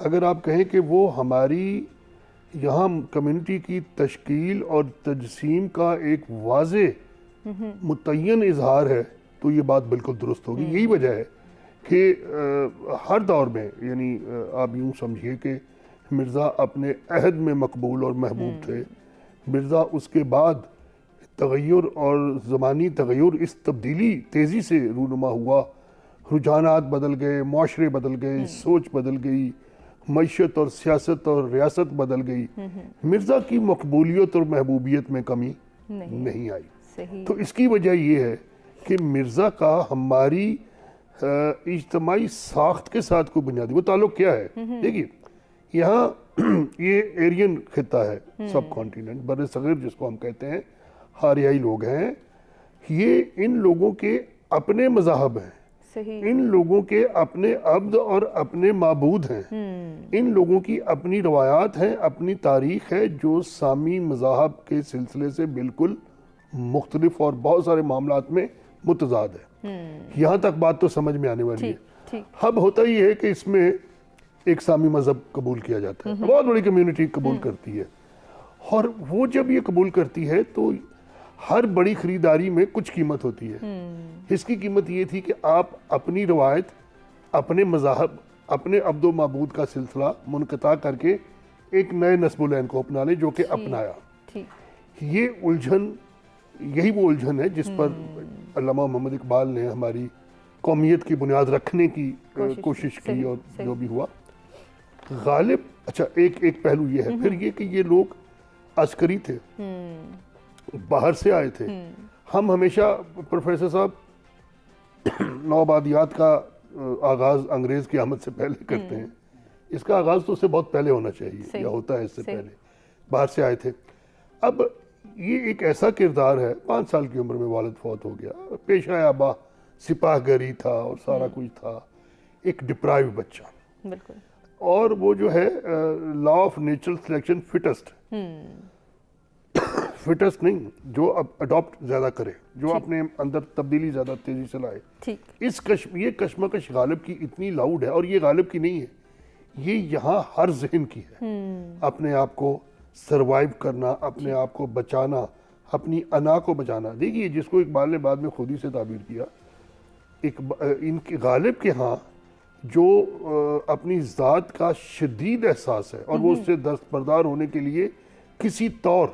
اگر آپ کہیں کہ وہ ہماری یہاں کمیونٹی کی تشکیل اور تجسیم کا ایک واضح متعین اظہار ہے تو یہ بات بالکل درست ہوگی. یہی وجہ ہے کہ ہر دور میں یعنی آپ یوں سمجھیے کہ مرزا اپنے عہد میں مقبول اور محبوب تھے. مرزا اس کے بعد تغیر اور زمانی تغیر اس تبدیلی تیزی سے رونما ہوا, رجحانات بدل گئے, معاشرے بدل گئے, سوچ بدل گئی, معیشت اور سیاست اور ریاست بدل گئی. مرزا کی مقبولیت اور محبوبیت میں کمی نہیں آئی. تو اس کی وجہ یہ ہے کہ مرزا کا ہماری اجتماعی ساخت کے ساتھ کوئی بنیادی وہ تعلق کیا ہے. دیکھیے یہاں یہ ایرین خطہ ہے, سب کانٹیننٹ, بر صغیر جس کو ہم کہتے ہیں, آریائی لوگ ہیں. یہ ان لوگوں کے اپنے مذاہب ہیں, ان لوگوں کے اپنے عبد اور اپنے معبود ہیں, ان لوگوں کی اپنی روایات ہیں, اپنی تاریخ ہے جو سامی مذاہب کے سلسلے سے بالکل مختلف اور بہت سارے معاملات میں متضاد ہے. یہاں تک بات تو سمجھ میں آنے والی ہے. اب ہوتا یہ ہے کہ اس میں ایک سامی مذہب قبول کیا جاتا ہے, بہت بڑی کمیونٹی قبول کرتی ہے, اور وہ جب یہ قبول کرتی ہے تو ہر بڑی خریداری میں کچھ قیمت ہوتی ہے. اس کی قیمت یہ تھی کہ آپ اپنی روایت, اپنے مذاہب, اپنے عبد و معبود کا سلسلہ منقطع کر کے ایک نئے نسب العین کو اپنا لیں, جو کہ اپنایا. یہ الجھن, یہی وہ الجھن ہے جس پر علامہ محمد اقبال نے ہماری قومیت کی بنیاد رکھنے کی کوشش کی, اور جو بھی ہوا. غالب, اچھا ایک پہلو یہ ہے پھر یہ کہ یہ لوگ عسکری تھے, باہر سے آئے تھے. ہم ہمیشہ پروفیسر صاحب نوآبادیات کا آغاز انگریز کی آمد سے پہلے کرتے ہیں. اس کا آغاز تو اس سے بہت پہلے ہونا چاہیے, یا ہوتا ہے اس سے پہلے. باہر سے آئے تھے. اب یہ ایک ایسا کردار ہے, 5 سال کی عمر میں والد فوت ہو گیا, پیشہ آبا سپاہ گری تھا اور سارا کچھ تھا, ایک ڈپرائیو بچہ. بالکل. اور وہ جو ہے law of natural selection fittest, fittest نہیں, جو اڈاپٹ زیادہ کرے, جو اپنے اندر تبدیلی زیادہ تیزی سے لائے. یہ کشمکش غالب کی اتنی لاؤڈ ہے, اور یہ غالب کی نہیں ہے, یہ یہاں ہر ذہن کی ہے. اپنے آپ کو سروائیو کرنا, اپنے آپ کو بچانا, اپنی انا کو بچانا. دیکھیے جس کو اقبال نے بعد میں خود ہی سے تعبیر کیا, ان کے غالب کے ہاں جو اپنی ذات کا شدید احساس ہے, اور وہ اس سے دستبردار ہونے کے لیے کسی طور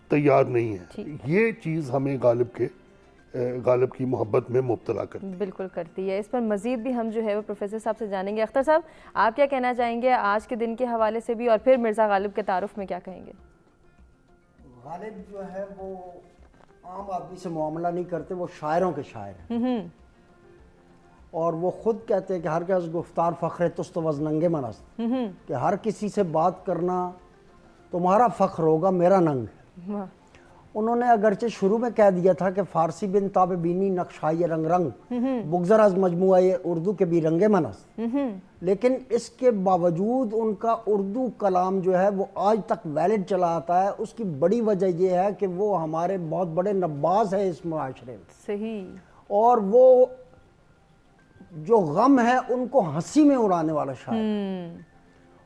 تیار نہیں ہے, یہ چیز ہمیں غالب کی محبت میں مبتلا کرتی ہے. بالکل کرتی ہے. اس پر مزید بھی ہم جو ہے وہ پروفیسر صاحب سے جانیں گے. اختر صاحب, آپ کیا کہنا چاہیں گے آج کے دن کے حوالے سے بھی, اور پھر مرزا غالب کے تعارف میں کیا کہیں گے؟ غالب جو ہے وہ عام آدمی سے معاملہ نہیں کرتے, وہ شاعروں کے شاعر ہیں, اور وہ خود کہتے ہیں کہ ہر کس گفتار فخر تست وزننگ منست, کہ ہر کسی سے بات کرنا تمہارا فخر ہوگا, میرا ننگ. انہوں نے اگرچہ شروع میں کہہ دیا تھا کہ فارسی بن تاب بینی نقشائی رنگ رنگ بگذر از مجموعہ اردو کے بھی رنگ منست, لیکن اس کے باوجود ان کا اردو کلام جو ہے وہ آج تک ویلڈ چلا آتا ہے. اس کی بڑی وجہ یہ ہے کہ وہ ہمارے بہت بڑے نباز ہیں اس معاشرے میں. صحیح. اور وہ جو غم ہے ان کو ہنسی میں اڑانے والا شاعر,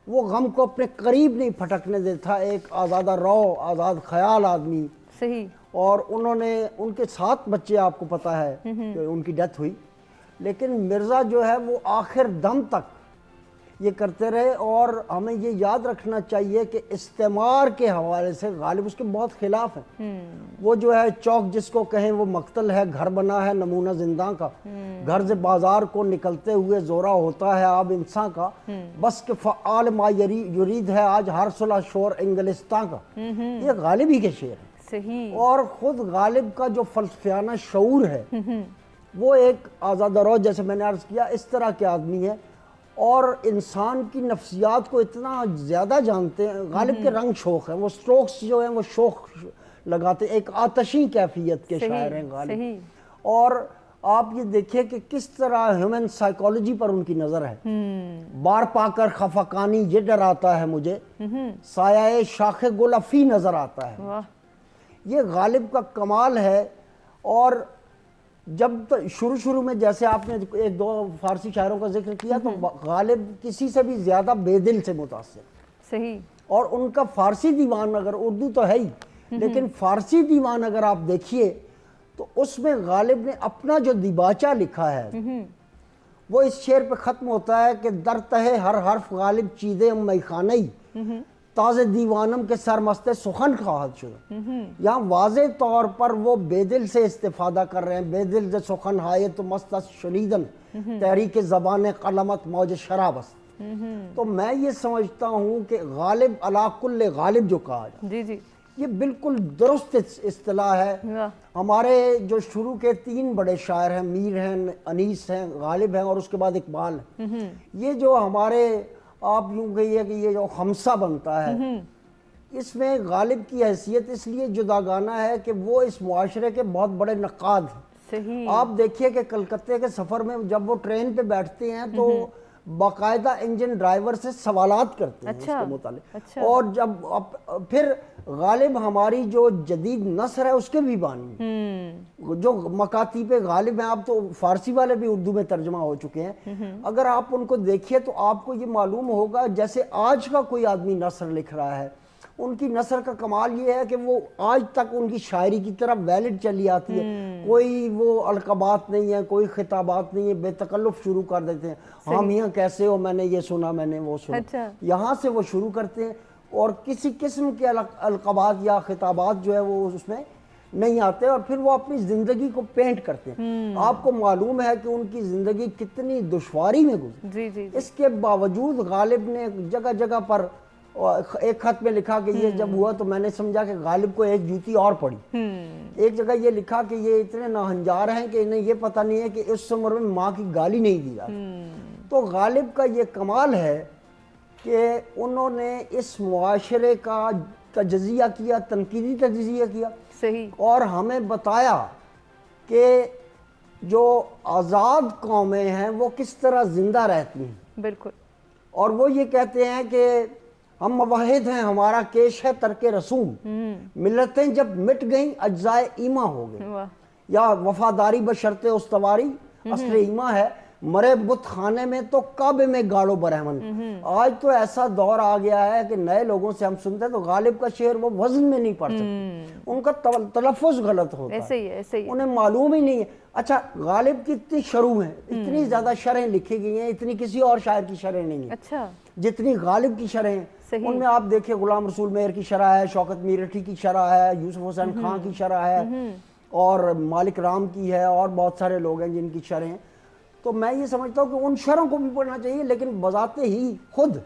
وہ غم کو اپنے قریب نہیں پھٹکنے دیتا. ایک آزادہ رو, آزاد خیال آدمی. صحیح. اور انہوں نے, ان کے 7 بچے آپ کو پتہ ہے کہ ان کی ڈیتھ ہوئی, لیکن مرزا جو ہے وہ آخر دم تک یہ کرتے رہے. اور ہمیں یہ یاد رکھنا چاہیے کہ استعمار کے حوالے سے غالب اس کے بہت خلاف ہیں. وہ جو ہے چوک جس کو کہیں وہ مقتل ہے, گھر بنا ہے نمونہ زنداں کا, گھر سے بازار کو نکلتے ہوئے زورا ہوتا ہے آب انسان کا, بس کہ فعال ما یرید ہے آج ہر صلح شور انگلستان کا. یہ غالب ہی کے شعر ہیں. صحیح. اور خود غالب کا جو فلسفیانہ شعور ہے وہ ایک آزادہ رو, جیسے میں نے عرض کیا, اس طرح کے آدمی ہے, اور انسان کی نفسیات کو اتنا زیادہ جانتے ہیں. غالب کے رنگ شوق ہیں, وہ سٹروکس جو ہیں وہ شوق لگاتے ہیں, ایک آتشی کیفیت کے شاعر ہیں غالب. اور آپ یہ دیکھیں کہ کس طرح ہیومن سائیکالوجی پر ان کی نظر ہے. بار پا کر خفقانی یہ ڈراتا ہے مجھے, سایہ شاخ گل افی نظر آتا ہے. یہ غالب کا کمال ہے. اور جب شروع میں جیسے آپ نے ایک دو فارسی شاعروں کا ذکر کیا تو غالب کسی سے بھی زیادہ بے دل سے متاثر، صحیح، اور ان کا فارسی دیوان، اگر اردو تو ہے ہی لیکن فارسی دیوان اگر آپ دیکھیے تو اس میں غالب نے اپنا جو دیباچہ لکھا ہے وہ اس شعر پہ ختم ہوتا ہے کہ در تہے ہر حرف غالب چیدے میخانہی تازہ دیوانم کے سرمست سخن خواہد شدہ. یہاں واضح طور پر وہ بے دل سے استفادہ کر رہے ہیں. بے دل سے سخن ہائے تو مست شنیدن تحریک زبان قلمت موج شراب است. تو میں یہ سمجھتا ہوں کہ غالب علی کل غالب جو کہا جائے جی جی یہ بالکل درست اصطلاح ہے. ہمارے جو شروع کے 3 بڑے شاعر ہیں، میر ہیں، انیس ہیں، غالب ہیں اور اس کے بعد اقبال ہیں، یہ جو ہمارے آپ یوں کہیے کہ یہ جو خمسہ بنتا ہے اس میں غالب کی حیثیت اس لیے جداگانہ ہے کہ وہ اس معاشرے کے بہت بڑے نقاد ہیں. صحیح. آپ دیکھیے کہ کلکتے کے سفر میں جب وہ ٹرین پہ بیٹھتے ہیں تو باقاعدہ انجن ڈرائیور سے سوالات کرتے ہیں اس کے متعلق. اور جب پھر غالب ہماری جو جدید نثر ہے اس کے بھی بانی ہیں، جو مکاتیب غالب ہیں. آپ تو فارسی والے بھی اردو میں ترجمہ ہو چکے ہیں، اگر آپ ان کو دیکھیے تو آپ کو یہ معلوم ہوگا جیسے آج کا کوئی آدمی نثر لکھ رہا ہے. ان کی نثر کا کمال یہ ہے کہ وہ آج تک ان کی شاعری کی طرف ویلڈ چلی آتی ہے. کوئی وہ القابات نہیں ہے، کوئی خطابات نہیں ہے، بے تکلف شروع کر دیتے ہیں. ہاں میاں کیسے ہو، میں نے یہ سنا، میں نے وہ سنا، یہاں سے وہ شروع کرتے ہیں اور کسی قسم کے القابات یا خطابات جو ہے وہ اس میں نہیں آتے اور پھر وہ اپنی زندگی کو پینٹ کرتے ہیں. آپ کو معلوم ہے کہ ان کی زندگی کتنی دشواری میں گزری. اس کے باوجود غالب نے جگہ جگہ پر ایک خط میں لکھا کہ یہ جب ہوا تو میں نے سمجھا کہ غالب کو ایک جوتی اور پڑی. ایک جگہ یہ لکھا کہ یہ اتنے ناہنجار ہیں کہ انہیں یہ پتہ نہیں ہے کہ اس عمر میں ماں کی گالی نہیں دی جاتی. تو غالب کا یہ کمال ہے کہ انہوں نے اس معاشرے کا تجزیہ کیا، تنقیدی تجزیہ کیا، اور ہمیں بتایا کہ جو آزاد قومیں ہیں وہ کس طرح زندہ رہتی ہیں. بالکل. اور وہ یہ کہتے ہیں کہ ہم موحد ہیں، ہمارا کیش ہے ترک رسوم، ملتیں جب مٹ گئیں اجزائے ایماں ہو گئے، یا وفاداری بشرط استواری اصل ایماں ہے، مرے بت خانے میں تو کعبے میں گاڑو برہمن. آج تو ایسا دور آ گیا ہے کہ نئے لوگوں سے ہم سنتے ہیں تو غالب کا شعر وہ وزن میں نہیں پڑھ سکتے، ان کا تلفظ غلط ہوتا ہے، انہیں معلوم ہی نہیں ہے. اچھا غالب کی اتنی شروع ہیں، اتنی زیادہ شرحیں لکھی گئی ہیں، اتنی کسی اور شاعر کی شرحیں نہیں ہیں جتنی غالب کی شرحیں ہیں. ان میں آپ دیکھیں غلام رسول مہر کی شرح ہے، شوکت میرٹھی کی شرح ہے، یوسف حسین خان کی شرح ہے، اور مالک رام کی ہے، اور بہت سارے لوگ ہیں جن کی شرحیں. تو میں یہ سمجھتا ہوں کہ ان شرحوں کو بھی پڑھنا چاہیے، لیکن بذات ہی خود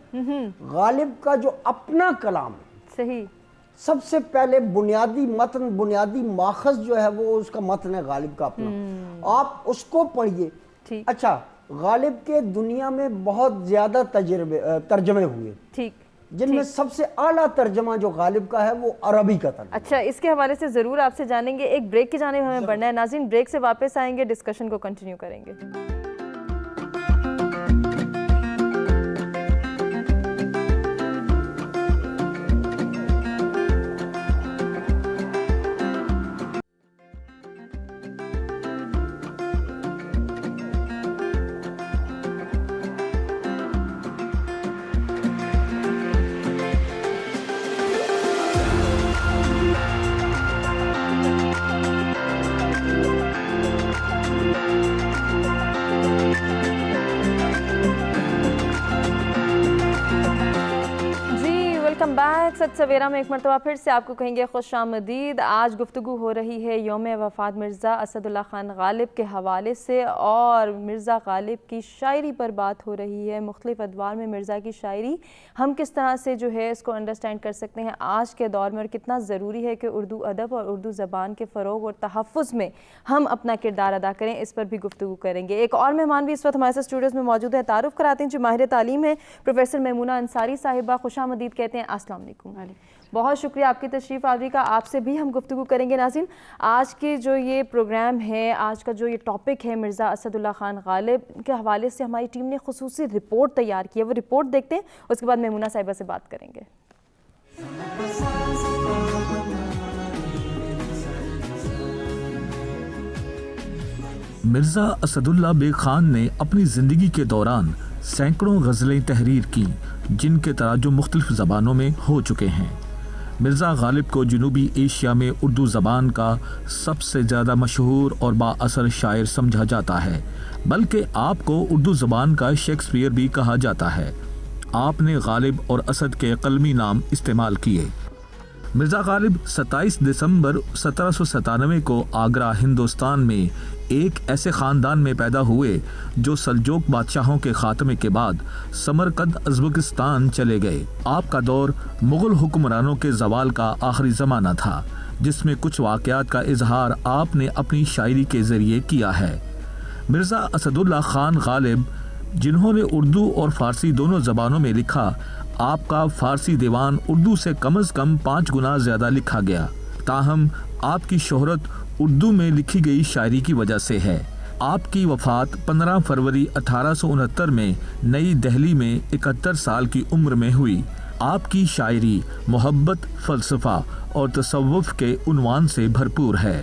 غالب کا جو اپنا کلام ہے سب سے پہلے بنیادی متن، بنیادی ماخذ جو ہے وہ اس کا متن ہے غالب کا اپنا. آپ اس کو پڑھیے. اچھا غالب کے دنیا میں بہت زیادہ ترجمے ہوئے، جن میں سب سے اعلیٰ ترجمہ جو غالب کا ہے وہ عربی کا ترجمہ. اچھا اس کے حوالے سے ضرور آپ سے جانیں گے. ایک بریک کی جانب ہمیں بڑھنا ہے. ناظرین بریک سے واپس آئیں گے، ڈسکشن کو کنٹینیو کریں گے. سچ سویرا میں ایک مرتبہ پھر سے آپ کو کہیں گے خوش آمدید. آج گفتگو ہو رہی ہے یوم وفات مرزا اسد اللہ خان غالب کے حوالے سے، اور مرزا غالب کی شاعری پر بات ہو رہی ہے. مختلف ادوار میں مرزا کی شاعری ہم کس طرح سے جو ہے اس کو انڈرسٹینڈ کر سکتے ہیں آج کے دور میں، اور کتنا ضروری ہے کہ اردو ادب اور اردو زبان کے فروغ اور تحفظ میں ہم اپنا کردار ادا کریں. اس پر بھی گفتگو کریں گے. ایک اور مہمان بھی اس وقت ہمارے ساتھ اسٹوڈیوز میں موجود ہے. تعارف کراتے ہیں جو ماہر تعلیم ہے پروفیسر میمونہ انصاری صاحبہ. خوش آمدید کہتے ہیں. السلام علیکم. بہت شکریہ آپ کی تشریف آوری کا. آپ سے بھی ہم گفتگو کریں گے. ناظرین آج کے جو یہ پروگرام ہے، آج کا جو یہ ٹاپک ہے مرزا اسد اللہ خان غالب کے حوالے سے ہماری ٹیم نے خصوصی رپورٹ تیار کی ہے. وہ رپورٹ دیکھتے ہیں، اس کے بعد میمونہ صاحبہ سے بات کریں گے. مرزا اسداللہ بیگ خان نے اپنی زندگی کے دوران سینکڑوں غزلیں تحریر کی جن کے تراجم مختلف زبانوں میں ہو چکے ہیں۔ مرزا غالب کو جنوبی ایشیا میں اردو زبان کا سب سے زیادہ مشہور اور با اثر شاعر سمجھا جاتا ہے، بلکہ آپ کو اردو زبان کا شیکسپیئر بھی کہا جاتا ہے۔ آپ نے غالب اور اسد کے قلمی نام استعمال کیے۔ مرزا غالب 27 دسمبر 1797 کو آگرہ ہندوستان میں ایک ایسے خاندان میں پیدا ہوئے جو سلجوق بادشاہوں کے خاتمے کے بعد سمرقند ازبکستان چلے گئے۔ آپ کا دور مغل حکمرانوں کے زوال کا آخری زمانہ تھا، جس میں کچھ واقعات کا اظہار آپ نے اپنی شاعری کے ذریعے کیا ہے۔ مرزا اسداللہ خان غالب، جنہوں نے اردو اور فارسی دونوں زبانوں میں لکھا، آپ کا فارسی دیوان اردو سے کم از کم 5 گنا زیادہ لکھا گیا، تاہم آپ کی شہرت اردو میں لکھی گئی شاعری کی وجہ سے ہے۔ آپ کی وفات 15 فروری 1869 میں نئی دہلی میں 71 سال کی عمر میں ہوئی۔ آپ کی شاعری محبت، فلسفہ اور تصوف کے عنوان سے بھرپور ہے۔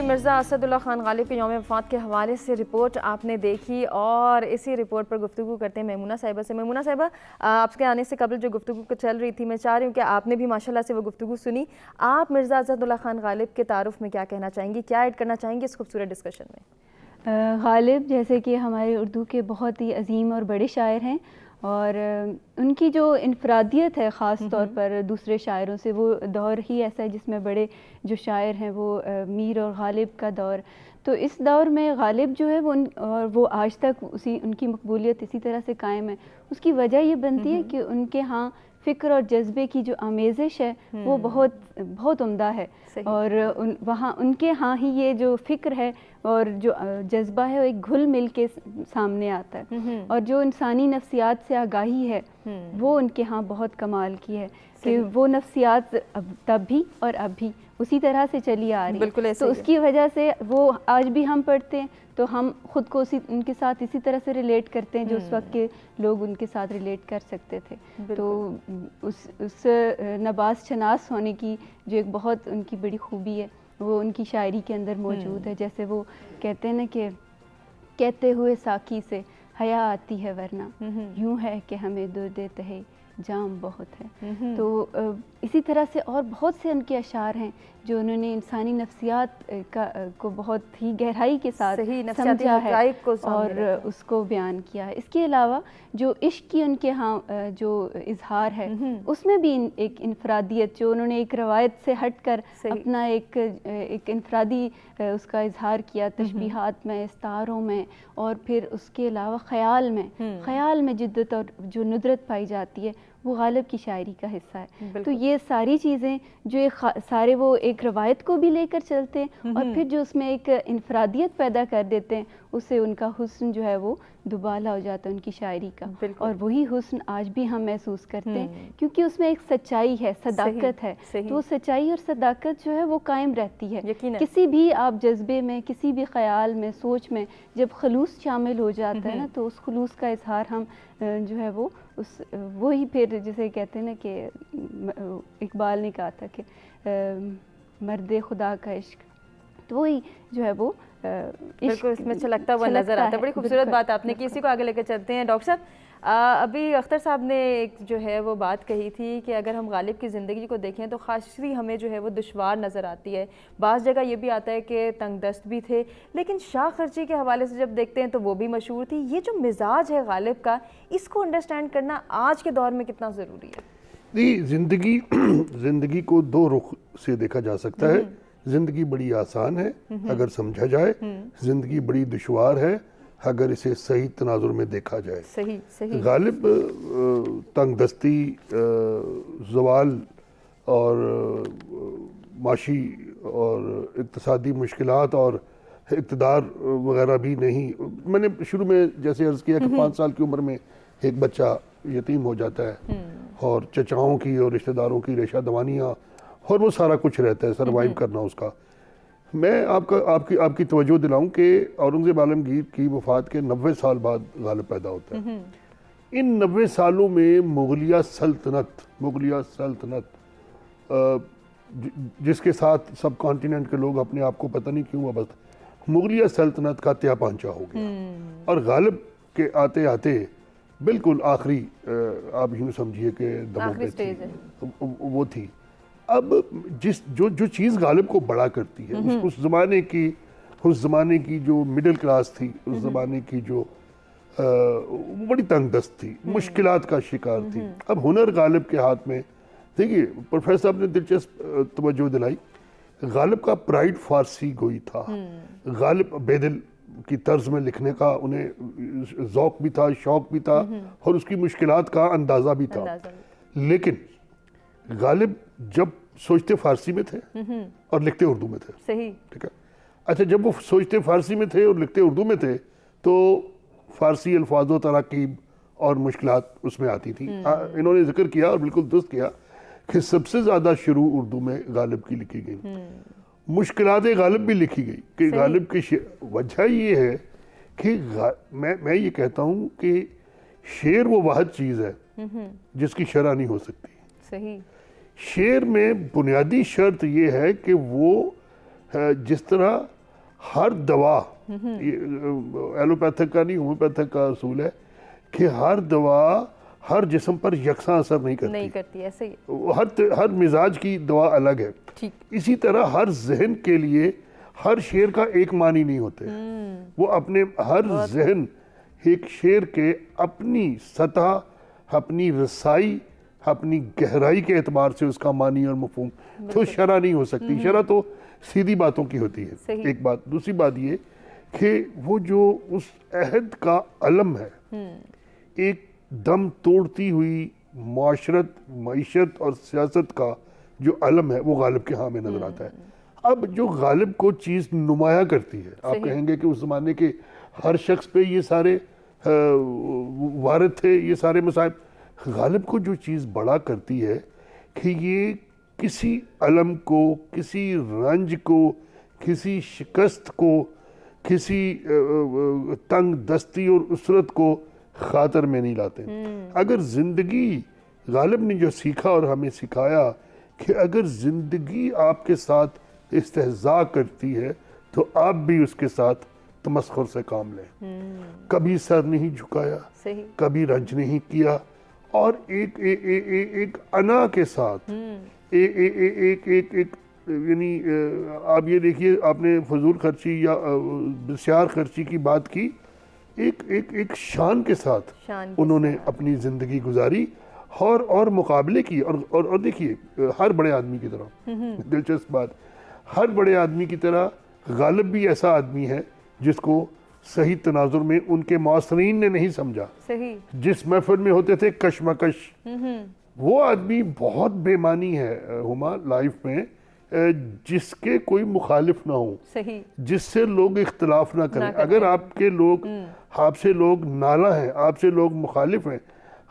مرزا اسداللہ خان غالب کے یوم وفات کے حوالے سے رپورٹ آپ نے دیکھی، اور اسی رپورٹ پر گفتگو کرتے ہیں میمونہ صاحبہ سے۔ میمونہ صاحبہ، آپ کے آنے سے قبل جو گفتگو چل رہی تھی، میں چاہ رہی ہوں کہ آپ نے بھی ماشاءاللہ سے وہ گفتگو سنی۔ آپ مرزا اسداللہ خان غالب کے تعارف میں کیا کہنا چاہیں گی، کیا ایڈ کرنا چاہیں گی اس خوبصورت ڈسکشن میں؟ غالب جیسے کہ ہمارے اردو کے بہت ہی عظیم اور بڑے شاعر ہیں، اور ان کی جو انفرادیت ہے خاص طور پر دوسرے شاعروں سے، وہ دور ہی ایسا ہے جس میں بڑے جو شاعر ہیں وہ میر اور غالب کا دور، تو اس دور میں غالب جو ہے وہ آج تک ان کی مقبولیت اسی طرح سے قائم ہے۔ اس کی وجہ یہ بنتی ہے کہ ان کے ہاں فکر اور جذبے کی جو آمیزش ہے وہ بہت عمدہ ہے، اور وہاں ان کے ہاں ہی یہ جو فکر ہے اور جو جذبہ ہے وہ ایک گھل مل کے سامنے آتا ہے، اور جو انسانی نفسیات سے آگاہی ہے وہ ان کے ہاں بہت کمال کی ہے، کہ وہ نفسیات تب بھی اور اب بھی اسی طرح سے چلی آ رہی ہے، تو اس کی وجہ سے وہ آج بھی ہم پڑھتے ہیں تو ہم خود کو ان کے ساتھ اسی طرح سے ریلیٹ کرتے ہیں جو اس وقت کے لوگ ان کے ساتھ ریلیٹ کر سکتے تھے۔ تو اس نباس شناس ہونے کی جو ایک بہت ان کی بڑی خوبی ہے وہ ان کی شاعری کے اندر موجود ہے، جیسے وہ کہتے ہیں نا کہ کہتے ہوئے ساقی سے حیا آتی ہے ورنہ یوں ہے کہ ہمیں درد تہے جام بہت ہے۔ تو اسی طرح سے اور بہت سے ان کے اشعار ہیں جو انہوں نے انسانی نفسیات کو بہت ہی گہرائی کے ساتھ سمجھا ہے اور اس کو بیان کیا ہے۔ اس کے علاوہ جو عشق کی ان کے ہاں جو اظہار ہے اس میں بھی ایک انفرادیت، جو انہوں نے ایک روایت سے ہٹ کر اپنا ایک انفرادی اس کا اظہار کیا، تشبیہات میں، استعاروں میں، اور پھر اس کے علاوہ خیال میں جدت اور جو ندرت پائی جاتی ہے وہ غالب کی شاعری کا حصہ ہے۔ تو یہ ساری چیزیں جو سارے وہ ایک روایت کو بھی لے کر چلتے ہیں اور پھر جو اس میں ایک انفرادیت پیدا کر دیتے ہیں، اس سے ان کا حسن جو ہے وہ دوبالا ہو جاتا ہے ان کی شاعری کا، اور وہی حسن آج بھی ہم محسوس کرتے ہیں کیونکہ اس میں ایک سچائی ہے، صداقت ہے، تو وہ سچائی اور صداقت جو ہے وہ قائم رہتی ہے۔ کسی بھی آپ جذبے میں، کسی بھی خیال میں، سوچ میں جب خلوص شامل ہو جاتا ہے نا، تو اس خلوص کا اظہار ہم جو ہے وہ وہی پھر جسے کہتے ہیں نا کہ اقبال نے کہا تھا کہ مرد خدا کا عشق، تو وہی جو ہے وہ بالکل اس میں چھلکتا ہوا نظر آتا ہے۔ بڑی خوبصورت بات آپ نے کی، اسی کو آگے لے کر چلتے ہیں۔ ڈاکٹر صاحب، ابھی اختر صاحب نے ایک جو ہے وہ بات کہی تھی کہ اگر ہم غالب کی زندگی کو دیکھیں تو خاصی ہمیں جو ہے وہ دشوار نظر آتی ہے، بعض جگہ یہ بھی آتا ہے کہ تنگ دست بھی تھے، لیکن شاہ خرچی کے حوالے سے جب دیکھتے ہیں تو وہ بھی مشہور تھی۔ یہ جو مزاج ہے غالب کا، اس کو انڈرسٹینڈ کرنا آج کے دور میں کتنا ضروری ہے؟ زندگی کو دو رخ سے دیکھا جا سکتا ہے۔ زندگی بڑی آسان ہے اگر سمجھا جائے، زندگی بڑی دشوار ہے اگر اسے صحیح تناظر میں دیکھا جائے۔ صحیح غالب تنگ دستی، زوال اور معاشی اور اقتصادی مشکلات اور اقتدار وغیرہ بھی نہیں۔ میں نے شروع میں جیسے عرض کیا کہ 5 سال کی عمر میں ایک بچہ یتیم ہو جاتا ہے اور چچاؤں کی اور رشتہ داروں کی ریشہ دوانیاں اور وہ سارا کچھ رہتا ہے، سروائیو کرنا اس کا۔ میں آپ کی توجہ دلاؤں کہ اورنگزیب عالمگیر کی وفات کے 90 سال بعد غالب پیدا ہوتا ہے۔ ان 90 سالوں میں مغلیہ سلطنت جس کے ساتھ سب کانٹیننٹ کے لوگ اپنے آپ کو پتہ نہیں کیوں وابستہ، مغلیہ سلطنت کا تیا پانچا ہو گیا، اور غالب کے آتے آتے بالکل آخری آپ یوں سمجھیے کہ دموں پہ تھی، وہ تھی۔ اب جو چیز غالب کو بڑا کرتی ہے، اس زمانے کی جو مڈل کلاس تھی، اس زمانے کی جو بڑی تنگ دست تھی، مشکلات کا شکار تھی، اب ہنر غالب کے ہاتھ میں۔ دیکھیے پروفیسر صاحب نے دلچسپ توجہ دلائی، غالب کا پرائیڈ فارسی گوئی تھا، غالب بیدل کی طرز میں لکھنے کا انہیں ذوق بھی تھا، شوق بھی تھا، اور اس کی مشکلات کا اندازہ بھی تھا، لیکن غالب جب سوچتے فارسی میں تھے اور لکھتے اردو میں تھے، صحیح، ٹھیک ہے۔ اچھا، جب وہ سوچتے فارسی میں تھے اور لکھتے اردو میں تھے تو فارسی الفاظ و تراکیب اور مشکلات اس میں آتی تھی۔ انہوں نے ذکر کیا اور بالکل درست کیا کہ سب سے زیادہ شروع اردو میں غالب کی لکھی گئی، مشکلات غالب بھی لکھی گئی کہ غالب کی وجہ یہ ہے کہ میں یہ کہتا ہوں کہ شعر وہ واحد چیز ہے جس کی شرح نہیں ہو سکتی۔ صحیح، شعر میں بنیادی شرط یہ ہے کہ وہ جس طرح ہر دوا، ایلوپیتھک کا نہیں ہومیوپیتھک کا اصول ہے کہ ہر دوا ہر جسم پر یکساں اثر نہیں کرتی، ایسے ہی ہر مزاج کی دوا الگ ہے، اسی طرح ہر ذہن کے لیے ہر شعر کا ایک معنی نہیں ہوتے، وہ اپنے ہر ذہن ایک شعر کے اپنی سطح، اپنی رسائی، اپنی گہرائی کے اعتبار سے اس کا معنی اور مفہوم، تو شرح نہیں ہو سکتی۔ شرح تو سیدھی باتوں کی ہوتی ہے، ایک بات۔ دوسری بات یہ کہ وہ جو اس عہد کا علم ہے، ایک دم توڑتی ہوئی معیشت اور سیاست کا جو علم ہے، وہ غالب کے ہاں میں نظر آتا ہے۔ اب جو غالب کو چیز نمایاں کرتی ہے، آپ کہیں گے کہ اس زمانے کے ہر شخص پہ یہ سارے وارد تھے، یہ سارے مصائب، غالب کو جو چیز بڑا کرتی ہے کہ یہ کسی علم کو، کسی رنج کو، کسی شکست کو، کسی تنگ دستی اور اسرت کو خاطر میں نہیں لاتے۔ اگر زندگی، غالب نے جو سیکھا اور ہمیں سکھایا کہ اگر زندگی آپ کے ساتھ استہزاء کرتی ہے تو آپ بھی اس کے ساتھ تمسخر سے کام لیں، کبھی سر نہیں جھکایا، کبھی رنج نہیں کیا، اور ایک انا کے ساتھ یعنی آپ یہ دیکھیے، آپ نے فضول خرچی یا بسیار خرچی کی بات کی، ایک شان کے ساتھ انہوں نے اپنی زندگی گزاری اور مقابلے کی، اور دیکھیے ہر بڑے آدمی کی طرح، دلچسپ بات، ہر بڑے آدمی کی طرح غالب بھی ایسا آدمی ہے جس کو صحیح تناظر میں ان کے معاصرین نے نہیں سمجھا، جس محفل میں ہوتے تھے کشمکش، وہ آدمی بہت بے معنی ہے ہما لائف میں، جس کے کوئی مخالف نہ ہو، جس سے لوگ اختلاف نہ کریں۔ اگر آپ سے لوگ نالا ہیں، آپ سے لوگ مخالف ہیں،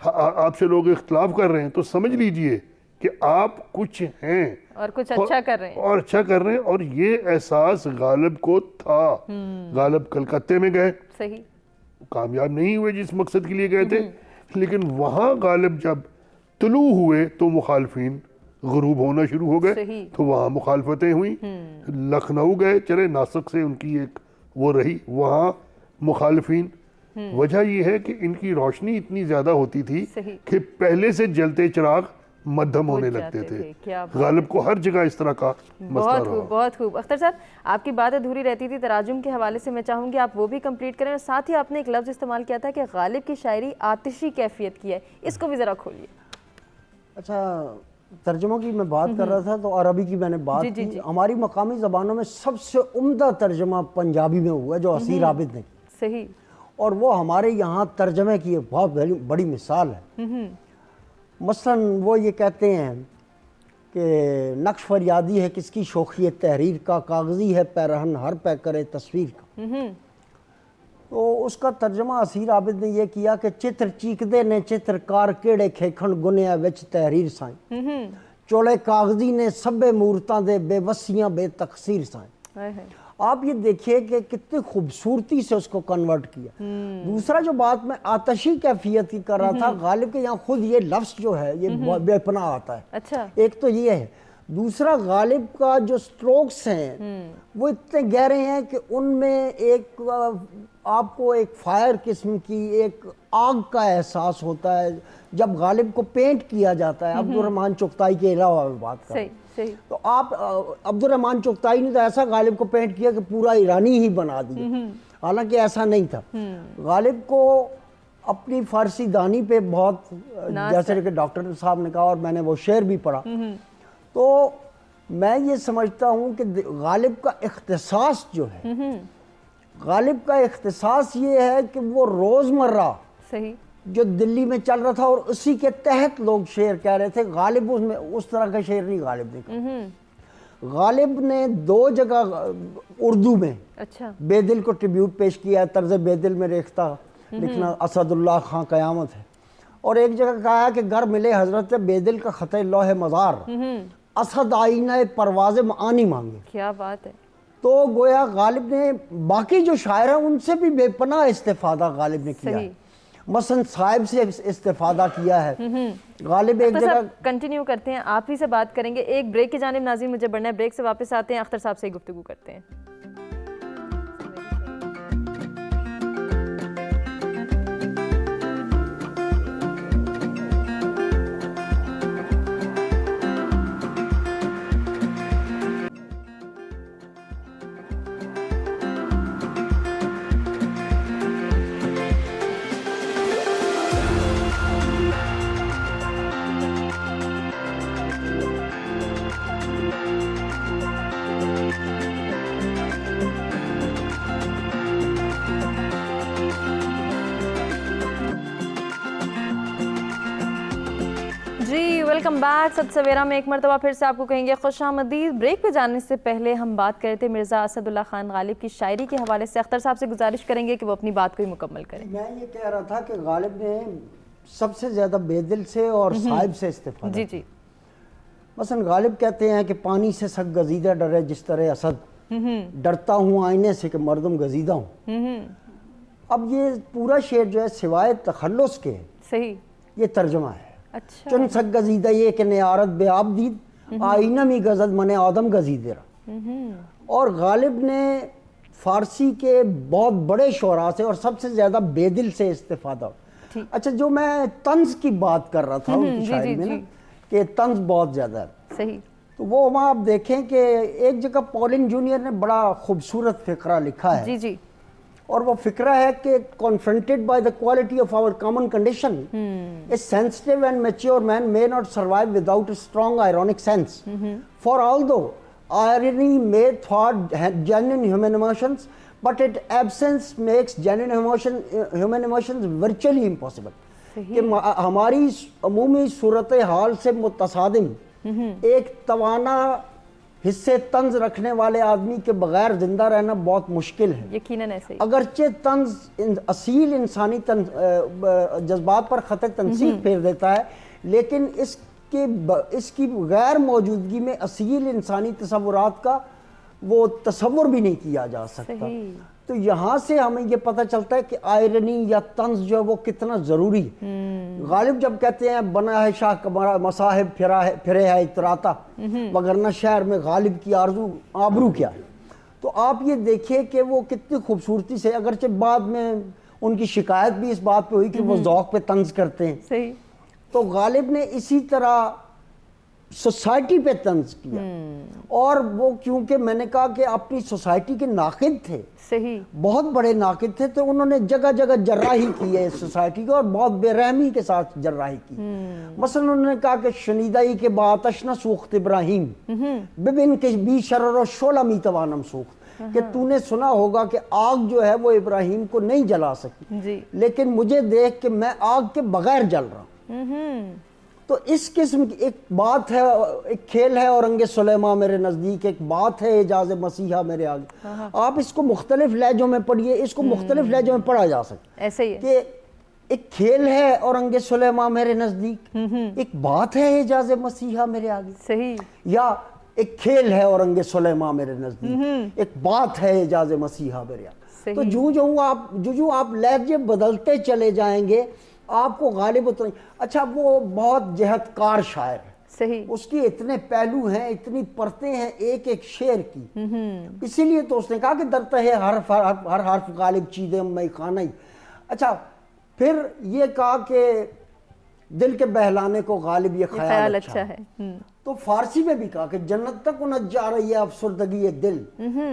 آپ سے لوگ اختلاف کر رہے ہیں، تو سمجھ لیجئے کہ آپ کچھ ہیں اور کچھ اچھا کر رہے ہیں، اور یہ احساس غالب کو تھا۔ غالب کلکتے میں گئے، کامیاب نہیں ہوئے جس مقصد کے لیے گئے تھے، لیکن وہاں غالب جب طلوع ہوئے تو مخالفین غروب ہونا شروع ہو گئے، تو وہاں مخالفتیں ہوئیں۔ لکھنؤ گئے، چلے ناسک سے ان کی ایک وہ رہی، وہاں مخالفین، وجہ یہ ہے کہ ان کی روشنی اتنی زیادہ ہوتی تھی کہ پہلے سے جلتے چراغ مدھم ہونے لگتے تھے۔ غالب کو ہر جگہ اس طرح کا مسئلہ رہا۔ بہت خوب۔ اختر صاحب، آپ کی بات ادھوری رہتی تھی تراجم کے حوالے سے، میں چاہوں گی آپ وہ بھی کمپلیٹ کریں، اور ساتھ ہی آپ نے ایک لفظ استعمال کیا تھا کہ غالب کی شاعری آتشی کیفیت کی ہے، اس کو بھی ذرا کھولیے۔ اچھا، ترجمہ کی میں بات کر رہا تھا تو عربی کی میں نے بات کی۔ ہماری مقامی زبانوں میں سب سے عمدہ ترجمہ پنجابی میں ہوا ہے جو اسیر عابد نے کی، صحیح، اور وہ ہمارے یہاں ترجمے کی ایک بہت بڑی مثال ہے۔ مثلاً وہ یہ کہتے ہیں کہ نقش فریادی ہے کس کی شوخی تحریر کا، کاغذی ہے پیرہن ہر پہ کرے تصویر کا۔ تو اس کا ترجمہ اسیر عابد نے یہ کیا کہ چتر چیکدے نے چتر کار کیڑے کھیکھن گنیا وچ تحریر سائیں، چولے کاغذی نے سبے مورتاں دے بے وسیاں بے تقصیر سائیں۔ آپ یہ دیکھیے کہ کتنی خوبصورتی سے اس کو کنورٹ کیا۔ دوسرا جو بات میں آتشی کیفیت کی کر رہا تھا، غالب کے یہاں خود یہ لفظ جو ہے یہ بے پناہ آتا ہے۔ ایک تو یہ ہے، دوسرا غالب کا جو سٹروکس ہیں وہ اتنے گہرے ہیں کہ ان میں ایک آپ کو ایک فائر قسم کی ایک آگ کا احساس ہوتا ہے جب غالب کو پینٹ کیا جاتا ہے. عبد الرحمن چغتائی کے علاوہ میں بات کر رہا ہوں. تو آپ عبد الرحمن چغتائی نے تو ایسا غالب کو پینٹ کیا کہ پورا ایرانی ہی بنا دیا, حالانکہ ایسا نہیں تھا. غالب کو اپنی فارسی دانی پہ بہت, جیسے کہ ڈاکٹر صاحب نے کہا اور میں نے وہ شعر بھی پڑھا, تو میں یہ سمجھتا ہوں کہ غالب کا اختصاص جو ہے, غالب کا اختصاص یہ ہے کہ وہ روزمرہ جو دلی میں چل رہا تھا اور اسی کے تحت لوگ شعر کہہ رہے تھے. غالب اس میں اس طرح کا شعر نہیں غالب نے کہا. غالب نے 2 جگہ اردو میں بے دل کو ٹریبیوٹ پیش کیا ہے, طرز بے دل میں ریختہ لکھنا اسد اللہ خان قیامت ہے, اور ایک جگہ کہا ہے کہ گر ملے حضرت بے دل کا خط لوح مزار, اسد آئینہ پرواز معانی مانگے. کیا بات ہے. تو گویا غالب نے باقی جو شاعر ہیں ان سے بھی بے پناہ استفادہ غالب نے کیا ہے. مثلا صاحب سے استفادہ کیا ہے غالب. ایک جگہ کنٹینیو کرتے ہیں, آپ ہی سے بات کریں گے. ایک بریک کی جانب ناظرین مجھے بڑھنا ہے, بریک سے واپس آتے ہیں, اختر صاحب سے گفتگو کرتے ہیں. Welcome back. ست سویرا میں ایک مرتبہ پھر سے آپ کو کہیں گے خوش آمدید. بریک پہ جانے سے پہلے ہم بات کر رہے تھے مرزا اسد اللہ خان غالب کی شاعری کے حوالے سے. اختر صاحب سے گزارش کریں گے کہ وہ اپنی بات کو ہی مکمل کریں. میں یہ کہہ رہا تھا کہ غالب نے سب سے زیادہ بے دل سے اور صاحب سے استفادہ. جی مثلا غالب کہتے ہیں کہ پانی سے سگ گزیدہ ڈرے جس طرح اسد, ڈرتا ہوں آئینے سے کہ مردم گزیدہ ہوں. اب یہ پورا شعر جو ہے سوائے تخلص کے یہ ترجمہ ہے. چن سگ گزیدہ یہ کہ نیارت بے آب دید, آئینہ می گزد من آدم گزیدہ رہا. اور غالب نے فارسی کے بہت بڑے شعراء سے اور سب سے زیادہ بے دل سے استفادہ. اچھا, جو میں طنز کی بات کر رہا تھا ان کی شاعری میں نا کہ طنز بہت زیادہ ہے, تو وہ وہاں آپ دیکھیں کہ ایک جگہ پولن جونیئر نے بڑا خوبصورت فقرہ لکھا ہے, اور وہ فقرہ ہے کہ confronted by the quality of our common condition, a sensitive and mature man may not survive without a strong ironic sense. For although irony may thwart genuine human emotions, but its absence makes genuine human emotions virtually impossible. کہ ہماری عمومی صورتحال سے متصادم ایک توانا حصے طنز رکھنے والے آدمی کے بغیر زندہ رہنا بہت مشکل ہے. یقیناً ایسے ہی. اگرچہ طنز اصیل انسانی جذبات پر خط تنسیق پھیر دیتا ہے, لیکن اس کی غیر موجودگی میں اصیل انسانی تصورات کا وہ تصور بھی نہیں کیا جا سکتا. تو یہاں سے ہمیں یہ پتہ چلتا ہے کہ آئرنی یا طنز جو ہے وہ کتنا ضروری ہے. غالب جب کہتے ہیں بنا ہے شاہ کا مصاحب پھرے ہے اتراتا, وگرنہ شہر میں غالب کی آرزو آبرو کیا ہے. تو آپ یہ دیکھیں کہ وہ کتنی خوبصورتی سے, اگرچہ بعد میں ان کی شکایت بھی اس بات پہ ہوئی کہ وہ ذوق پہ طنز کرتے ہیں, تو غالب نے اسی طرح سوسائٹی پہ طنز کیا. اور وہ کیونکہ میں نے کہا کہ اپنی سوسائٹی کے ناقد تھے, بہت بڑے ناقد تھے, تو انہوں نے جگہ جگہ جراحی کی ہے اس سوسائٹی کو, اور بہت بے رحمی کے ساتھ جراحی کی. مثلا انہوں نے کہا کہ شنیدائی کے بعد اشنا سوخت ابراہیم ببن کے بی شرر و شعلہ می توانم سوخت, کہ تو نے سنا ہوگا کہ آگ جو ہے وہ ابراہیم کو نہیں جلا سکی, لیکن مجھے دیکھ کہ میں آگ کے بغیر جل رہا ہوں. تو اس قسم کی ایک بات ہے, ایک کھیل ہے اورنگ سلیماں میرے نزدیک, ایک بات ہے اعجاز مسیحا میرے آگے. آپ اس کو مختلف لہجوں میں پڑھیے, اس کو مختلف لہجوں میں پڑھا جا سکتا ایسے ہی کہ ایک کھیل ہے اورنگ سلیماں میرے نزدیک, ایک بات ہے اعجاز مسیحا میرے آگے, یا ایک کھیل ہے اورنگ سلیماں میرے نزدیک, ایک بات ہے اعجاز مسیحا میرے آگے. تو جو آپ لہجے بدلتے چلے جائیں گے آپ کو غالب اتنا. اچھا, وہ بہت جہت کار شاعر ہے, صحیح. اس کی اتنے پہلو ہیں, اتنی پرتیں ہیں ایک ایک شعر کی. اسی لیے تو اس نے کہا کہ درتا ہے ہر حرف غالب چیزیں میں خانہ ہی. اچھا پھر یہ کہا کہ دل کے بہلانے کو غالب یہ خیال اچھا ہے. تو فارسی میں بھی کہا کہ جنت تک انت جا رہی ہے افسردگی دل,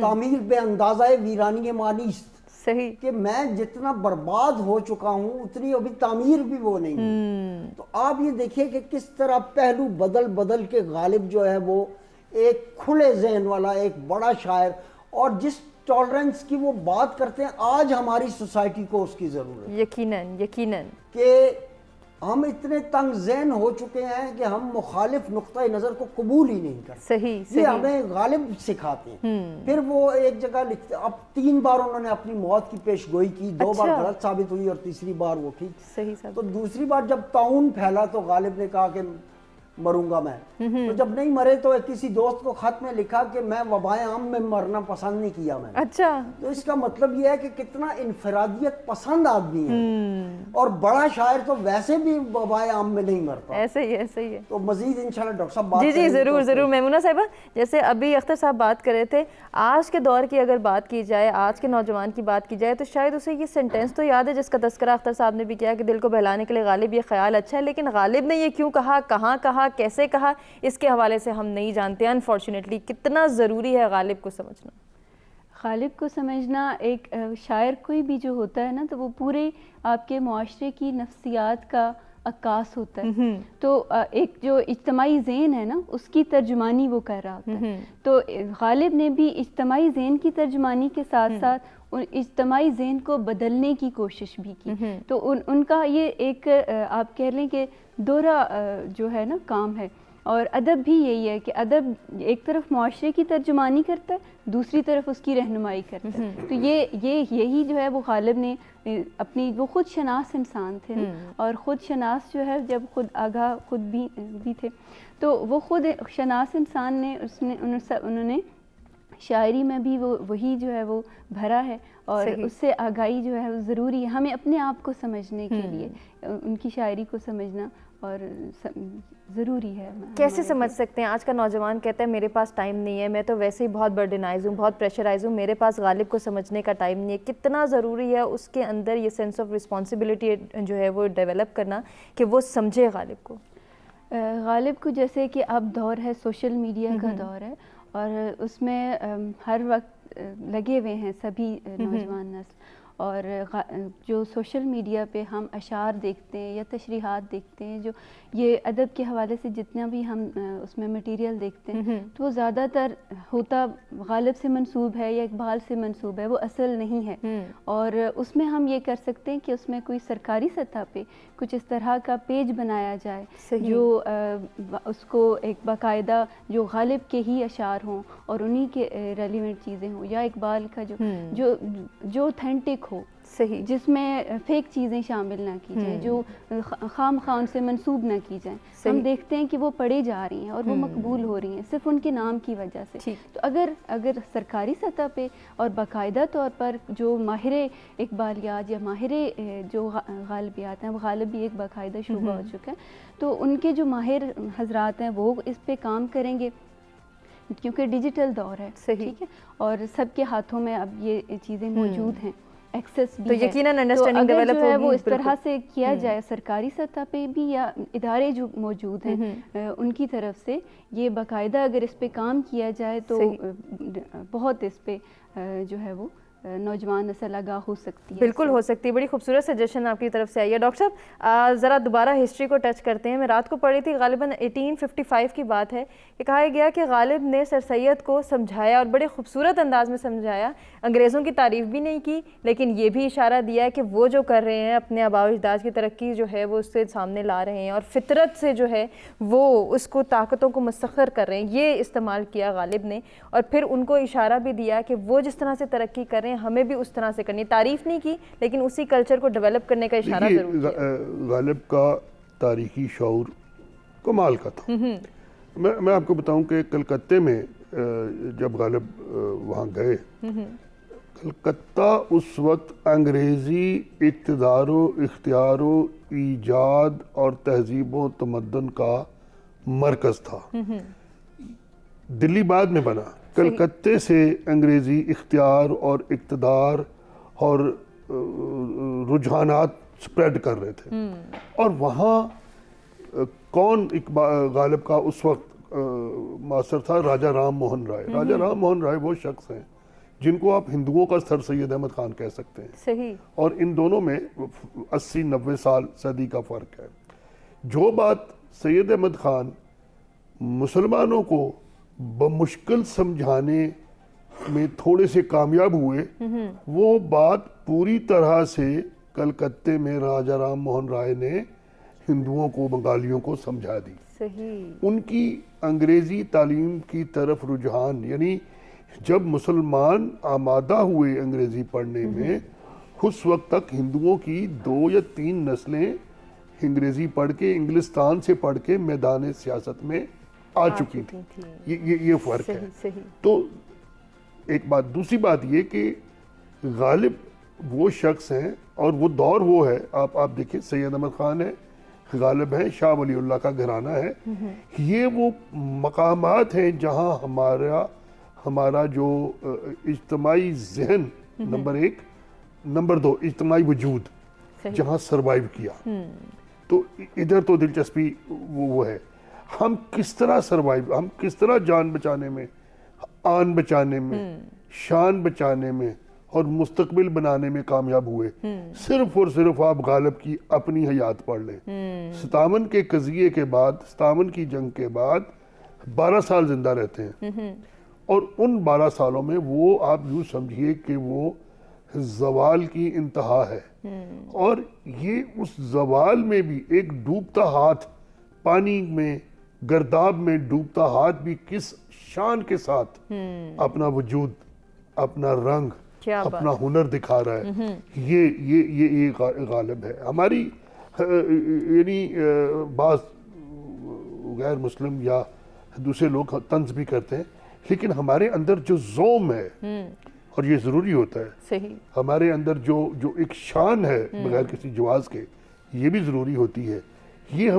تعمیر بے اندازہ ویرانی مانیست. صحیح. کہ میں جتنا برباد ہو چکا ہوں اتنی ابھی تعمیر بھی وہ نہیں ہے. تو آپ یہ دیکھیں کہ کس طرح پہلو بدل بدل کے غالب جو ہے وہ ایک کھلے ذہن والا ایک بڑا شاعر, اور جس ٹالرنس کی وہ بات کرتے ہیں آج ہماری سوسائٹی کو اس کی ضرورت ہے. یقیناً یقیناً کہ ہم اتنے تنگ ذہن ہو چکے ہیں کہ ہم مخالف نقطۂ نظر کو قبول ہی نہیں کرتے. صحیح یہ ہمیں غالب سکھاتے ہیں. پھر وہ ایک جگہ لکھتے, اب 3 بار انہوں نے اپنی موت کی پیش گوئی کی, 2 بار غلط ثابت ہوئی اور تیسری بار وہ ٹھیک. صحیح صاحب. تو دوسری بار جب طاعون پھیلا تو غالب نے کہا کہ مروں گا میں. تو جب نہیں مرے تو کسی دوست کو خط میں لکھا کہ میں وبائے عام میں مرنا پسند نہیں کیا میں نے. اچھا. تو اس کا مطلب یہ ہے کہ کتنا انفرادیت پسند آدمی ہے, اور بڑا شاعر تو ویسے بھی وبائے عام میں نہیں مرتا. ایسے ہی ایسے ہی ہے. تو مزید انشاءاللہ ڈاکٹر صاحب بات جی کریں گے. ضرور ضرور. میمونہ صاحبہ, جیسے ابھی اختر صاحب بات کر رہے تھے, آج کے دور کی اگر بات کی جائے, آج کے نوجوان کی بات کی جائے, تو شاید اسے یہ سینٹینس تو یاد ہے جس کا تذکرہ اختر صاحب نے بھی کیا کہ دل کو بہلانے کے لیے غالب یہ خیال اچھا ہے, لیکن غالب نے یہ کیوں کہا, کہاں کہا, کیسے کہا, اس کے حوالے سے ہم نہیں جانتے انفارچونیٹلی. کتنا ضروری ہے غالب کو سمجھنا؟ غالب کو سمجھنا, ایک شاعر کوئی بھی جو ہوتا ہے نا, تو وہ پورے آپ کے معاشرے کی نفسیات کا عکاس ہوتا ہے. تو ایک جو اجتماعی ذہن ہے نا, اس کی ترجمانی وہ کر رہا ہوتا ہے. تو غالب نے بھی اجتماعی ذہن کی ترجمانی کے ساتھ ساتھ اجتماعی ذہن کو بدلنے کی کوشش بھی کی. تو ان کا یہ ایک آپ کہہ لیں کہ دوہرا جو ہے نا کام ہے. اور ادب بھی یہی ہے کہ ادب ایک طرف معاشرے کی ترجمانی کرتا ہے, دوسری طرف اس کی رہنمائی کرتا ہے. تو یہی جو ہے وہ غالب نے اپنی, وہ خود شناس انسان تھے, اور خود شناس جو ہے جب خود آگاہ خود بھی تھے, تو وہ خود شناس انسان نے انہوں نے شاعری میں بھی وہی جو ہے وہ بھرا ہے, اور اس سے آگاہی جو ہے وہ ضروری ہے ہمیں اپنے آپ کو سمجھنے کے لیے. ان کی شاعری کو سمجھنا اور ضروری ہے. کیسے سمجھ سکتے ہیں؟ آج کا نوجوان کہتا ہے میرے پاس ٹائم نہیں ہے, میں تو ویسے ہی بہت برڈنائز ہوں, بہت پریشرائز ہوں, میرے پاس غالب کو سمجھنے کا ٹائم نہیں ہے. کتنا ضروری ہے اس کے اندر یہ سینس آف رسپانسبلٹی جو ہے وہ ڈیولپ کرنا کہ وہ سمجھے غالب کو. غالب کو جیسے کہ اب دور ہے سوشل میڈیا کا دور ہے, اور اس میں ہر وقت لگے ہوئے ہیں سبھی نوجوان نسل, اور جو سوشل میڈیا پہ ہم اشعار دیکھتے ہیں یا تشریحات دیکھتے ہیں, جو یہ ادب کے حوالے سے جتنا بھی ہم اس میں مٹیریل دیکھتے ہیں, تو وہ زیادہ تر ہوتا غالب سے منسوب ہے یا اقبال سے منسوب ہے, وہ اصل نہیں ہے. اور اس میں ہم یہ کر سکتے ہیں کہ اس میں کوئی سرکاری سطح پہ کچھ اس طرح کا پیج بنایا جائے جو اس کو ایک باقاعدہ جو غالب کے ہی اشعار ہوں اور انہی کے ریلیونٹ چیزیں ہوں, یا اقبال کا جو اوتھینٹک ہو, صحیح, جس میں فیک چیزیں شامل نہ کی جائیں, جو خام خان سے منسوب نہ کی جائیں. ہم دیکھتے ہیں کہ وہ پڑھے جا رہی ہیں اور وہ مقبول ہو رہی ہیں صرف ان کے نام کی وجہ سے. تو اگر سرکاری سطح پہ اور باقاعدہ طور پر جو ماہر اقبالیات یا ماہر جو غالبیات ہیں, وہ غالب بھی ایک باقاعدہ شعبہ ہو چکا ہے, تو ان کے جو ماہر حضرات ہیں وہ اس پہ کام کریں گے, کیونکہ ڈیجیٹل دور ہے, ٹھیک ہے, اور سب کے ہاتھوں میں اب یہ چیزیں موجود ہیں, ایکسس بھی ہے. تو یقیناً انڈرسٹینڈنگ ڈیولپ جو ہے وہ اس طرح سے کیا جائے سرکاری سطح پہ بھی, یا ادارے جو موجود ہیں ان کی طرف سے یہ باقاعدہ اگر اس پہ کام کیا جائے تو بہت اس پہ جو ہے وہ نوجوان نسل آگاہ ہو سکتی ہے. بالکل ہو سکتی ہے. بڑی خوبصورت سجیشن آپ کی طرف سے آئی ہے. ڈاکٹر صاحب ذرا دوبارہ ہسٹری کو ٹچ کرتے ہیں. میں رات کو پڑھی تھی, غالباً 1855 کی بات ہے, کہ کہا گیا کہ غالب نے سر سید کو سمجھایا اور بڑے خوبصورت انداز میں سمجھایا, انگریزوں کی تعریف بھی نہیں کی, لیکن یہ بھی اشارہ دیا ہے کہ وہ جو کر رہے ہیں اپنے آباء و اجداد کی ترقی جو ہے وہ اس سے سامنے لا رہے ہیں, اور فطرت سے جو ہے وہ اس کو طاقتوں کو مسخر کر رہے ہیں. یہ استعمال کیا غالب نے, اور پھر ان کو اشارہ بھی دیا کہ وہ جس طرح سے ترقی کر رہے ہیں ہمیں بھی اس طرح سے کرنی. تعریف نہیں کی, لیکن اسی کلچر کو ڈیولپ کرنے کا اشارہ ضرور کیا. غالب کا تاریخی شعور کمال کا تھا. میں آپ کو بتاؤں کہ کلکتے میں جب غالب وہاں گئے, کلکتہ اس وقت انگریزی اقتدار و اختیار و ایجاد اور تہذیب و تمدن کا مرکز تھا. دلی بعد میں بنا. کلکتے سے انگریزی اختیار اور اقتدار اور رجحانات سپریڈ کر رہے تھے, اور وہاں کون غالب کا اس وقت ماستر تھا؟ راجہ رام موہن رائے. راجہ رام موہن رائے وہ شخص ہیں جن کو آپ ہندوؤں کا سر سید احمد خان کہہ سکتے ہیں. صحیح. اور ان دونوں میں 80-90 سال صدی کا فرق ہے. جو بات سید احمد خان مسلمانوں کو بمشکل سمجھانے میں تھوڑے سے کامیاب ہوئے, وہ بات پوری طرح سے کلکتے میں راجہ رام موہن رائے نے ہندوؤں کو, بنگالیوں کو سمجھا دی. صحیح. ان کی انگریزی تعلیم کی طرف رجحان, یعنی جب مسلمان آمادہ ہوئے انگریزی پڑھنے میں, اس وقت تک ہندوؤں کی 2 یا 3 نسلیں انگریزی پڑھ کے, انگلستان سے پڑھ کے میدان سیاست میں آ چکی تھی. یہ فرق ہے. صحیح. تو ایک بات. دوسری بات یہ کہ غالب وہ شخص ہیں اور وہ دور وہ ہے. آپ دیکھیں, سید احمد خان ہے, غالب ہیں, شاہ ولی اللہ کا گھرانہ ہے. یہ وہ مقامات ہیں جہاں ہمارا جو اجتماعی ذہن نمبر 1, نمبر 2 اجتماعی وجود جہاں سروائیو کیا. تو ادھر تو دلچسپی وہ ہے. ہم کس طرح سروائیو, ہم کس طرح جان بچانے میں, آن بچانے میں, شان بچانے میں اور مستقبل بنانے میں کامیاب ہوئے. صرف اور صرف آپ غالب کی اپنی حیات پڑھ لیں. 57 کے قضیے کے بعد, 57 کی جنگ کے بعد 12 سال زندہ رہتے ہیں, اور ان 12 سالوں میں وہ آپ یوں سمجھیے کہ وہ زوال کی انتہا ہے. اور یہ اس زوال میں بھی ایک ڈوبتا ہاتھ, پانی میں گرداب میں ڈوبتا ہاتھ بھی کس شان کے ساتھ اپنا وجود, اپنا رنگ, اپنا ہنر دکھا رہا ہے. یہ غالب ہے. ہماری یعنی بعض غیر مسلم یا دوسرے لوگ طنز بھی کرتے ہیں, لیکن ہمارے اندر جو زوم ہے, اور یہ ضروری ہوتا ہے, صحیح, ہمارے اندر جو ایک شان ہے بغیر کسی جواز کے, یہ بھی ضروری ہوتی ہے. یہ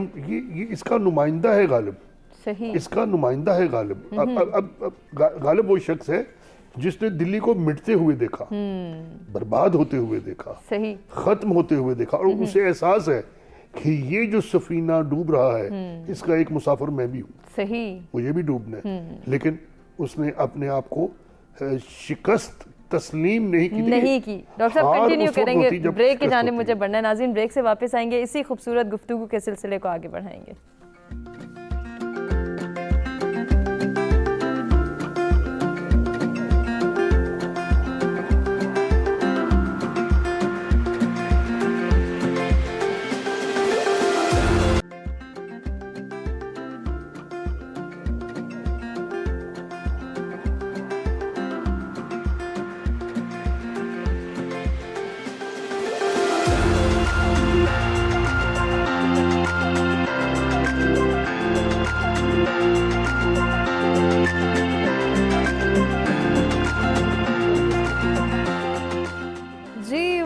اس کا نمائندہ ہے غالب. صحیح. اس کا نمائندہ ہے غالب. اب غالب وہ شخص ہے جس نے دلی کو مٹتے ہوئے دیکھا, برباد ہوتے ہوئے دیکھا, صحیح, ختم ہوتے ہوئے دیکھا, اور اسے احساس ہے کہ یہ جو سفینہ ڈوب رہا ہے اس کا ایک مسافر میں بھی ہوں. صحیح. مجھے بھی ڈوبنا ہے. لیکن اس نے اپنے آپ کو شکست تسلیم نہیں کی. ڈاکٹر صاحب کنٹینیو کریں گے, بریک کی جانب مجھے بڑھنا ہے. ناظرین, بریک سے واپس آئیں گے, اسی خوبصورت گفتگو کے سلسلے کو آگے بڑھائیں گے.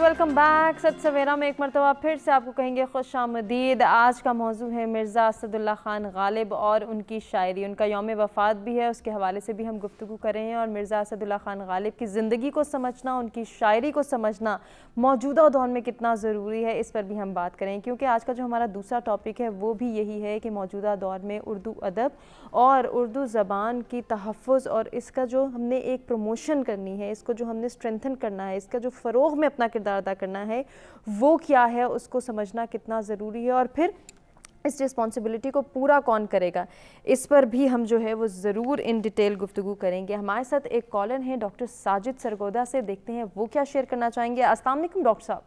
Welcome back. ست سویرا میں ایک مرتبہ پھر سے آپ کو کہیں گے خوش آمدید. آج کا موضوع ہے مرزا اسد اللہ خان غالب اور ان کی شاعری. ان کا یوم وفات بھی ہے, اس کے حوالے سے بھی ہم گفتگو کر رہے ہیں. اور مرزا اسد اللہ خان غالب کی زندگی کو سمجھنا, ان کی شاعری کو سمجھنا موجودہ دور میں کتنا ضروری ہے, اس پر بھی ہم بات کریں. کیونکہ آج کا جو ہمارا دوسرا ٹاپک ہے وہ بھی یہی ہے کہ موجودہ دور میں اردو ادب اور اردو زبان کی تحفظ اور اس کا جو ہم نے ایک پروموشن کرنی ہے, اس کو جو ہم نے اسٹرینتھن کرنا ہے, اس کا جو فروغ میں اپنا کردار ادا کرنا ہے وہ کیا ہے, اس کو سمجھنا کتنا ضروری ہے, اور پھر اس رسپانسبلٹی کو پورا کون کرے گا, اس پر بھی ہم جو ہے وہ ضرور ان ڈیٹیل گفتگو کریں گے. ہمارے ساتھ ایک کالر ہیں ڈاکٹر ساجد سرگودا سے, دیکھتے ہیں وہ کیا شیئر کرنا چاہیں گے. السلام علیکم ڈاکٹر صاحب.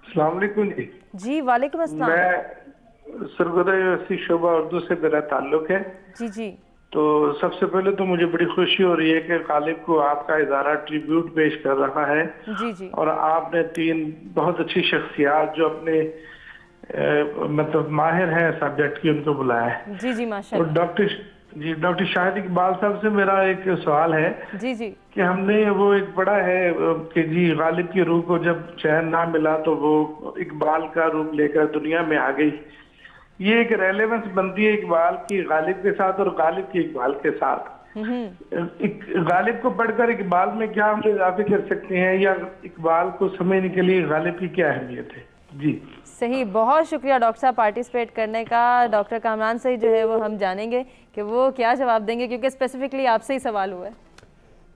السلام علیکم. جی وعلیکم السلام. میں سرگودا یونیورسٹی شعبہ اردو سے میرا تعلق ہے. جی. تو سب سے پہلے تو مجھے بڑی خوشی ہو رہی ہے کہ غالب کو آپ کا ادارہ ٹریبیوٹ پیش کر رہا ہے. جی. اور آپ نے 3 بہت اچھی شخصیات جو اپنے مطلب ماہر ہیں سبجیکٹ کی, ان کو بلایا ہے. جی ماشاءاللہ. اور ڈاکٹر شاہد اقبال صاحب سے میرا ایک سوال ہے. جی. کہ ہم نے وہ ایک پڑھا ہے کہ جی غالب کی روح کو جب چین نہ ملا تو وہ اقبال کا روپ لے کر دنیا میں آ گئی. یہ ایک ریلیونس بنتی ہے اقبال کی غالب کے ساتھ اور غالب کی اقبال کے ساتھ. غالب کو پڑھ کر اقبال میں کیا ہم اضافے کر سکتے ہیں یا اقبال کو سمجھنے کے لیے غالب کی کیا اہمیت ہے؟ جی صحیح، بہت شکریہ ڈاکٹر صاحب پارٹیسپیٹ کرنے کا. ڈاکٹر کامران سے جو ہے وہ ہم جانیں گے کہ وہ کیا جواب دیں گے، کیونکہ اسپیسیفکلی آپ سے ہی سوال ہوا ہے.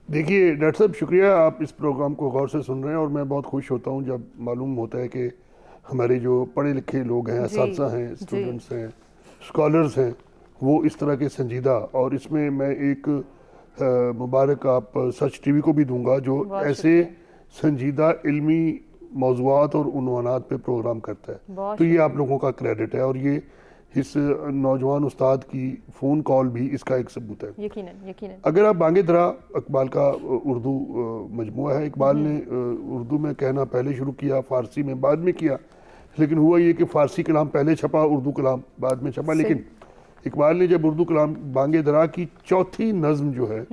دیکھیے ڈاکٹر صاحب شکریہ، آپ اس پروگرام کو غور سے سن رہے ہیں، اور میں بہت خوش ہوتا ہوں جب معلوم ہوتا ہے کہ ہمارے جو پڑھے لکھے لوگ ہیں، اساتذہ ہیں، اسٹوڈنٹس ہیں، اسکالرز ہیں، وہ اس طرح کے سنجیدہ، اور اس میں ایک مبارک آپ سچ ٹی وی کو بھی دوں گا جو ایسے سنجیدہ علمی موضوعات اور عنوانات پہ پروگرام کرتا ہے. تو یہ آپ لوگوں کا کریڈٹ ہے، اور یہ اس نوجوان استاد کی فون کال بھی اس کا ایک ثبوت ہے. یقیناً. اگر آپ بانگ درا اقبال کا اردو مجموعہ ہے، اقبال نے اردو میں کہنا پہلے شروع کیا، فارسی میں بعد میں کیا، لیکن ہوا یہ کہ فارسی کلام پہلے چھپا، اردو کلام بعد میں چھپا. لیکن اقبال نے جب اردو کلام بانگ درا کی چوتھی نظم جو ہے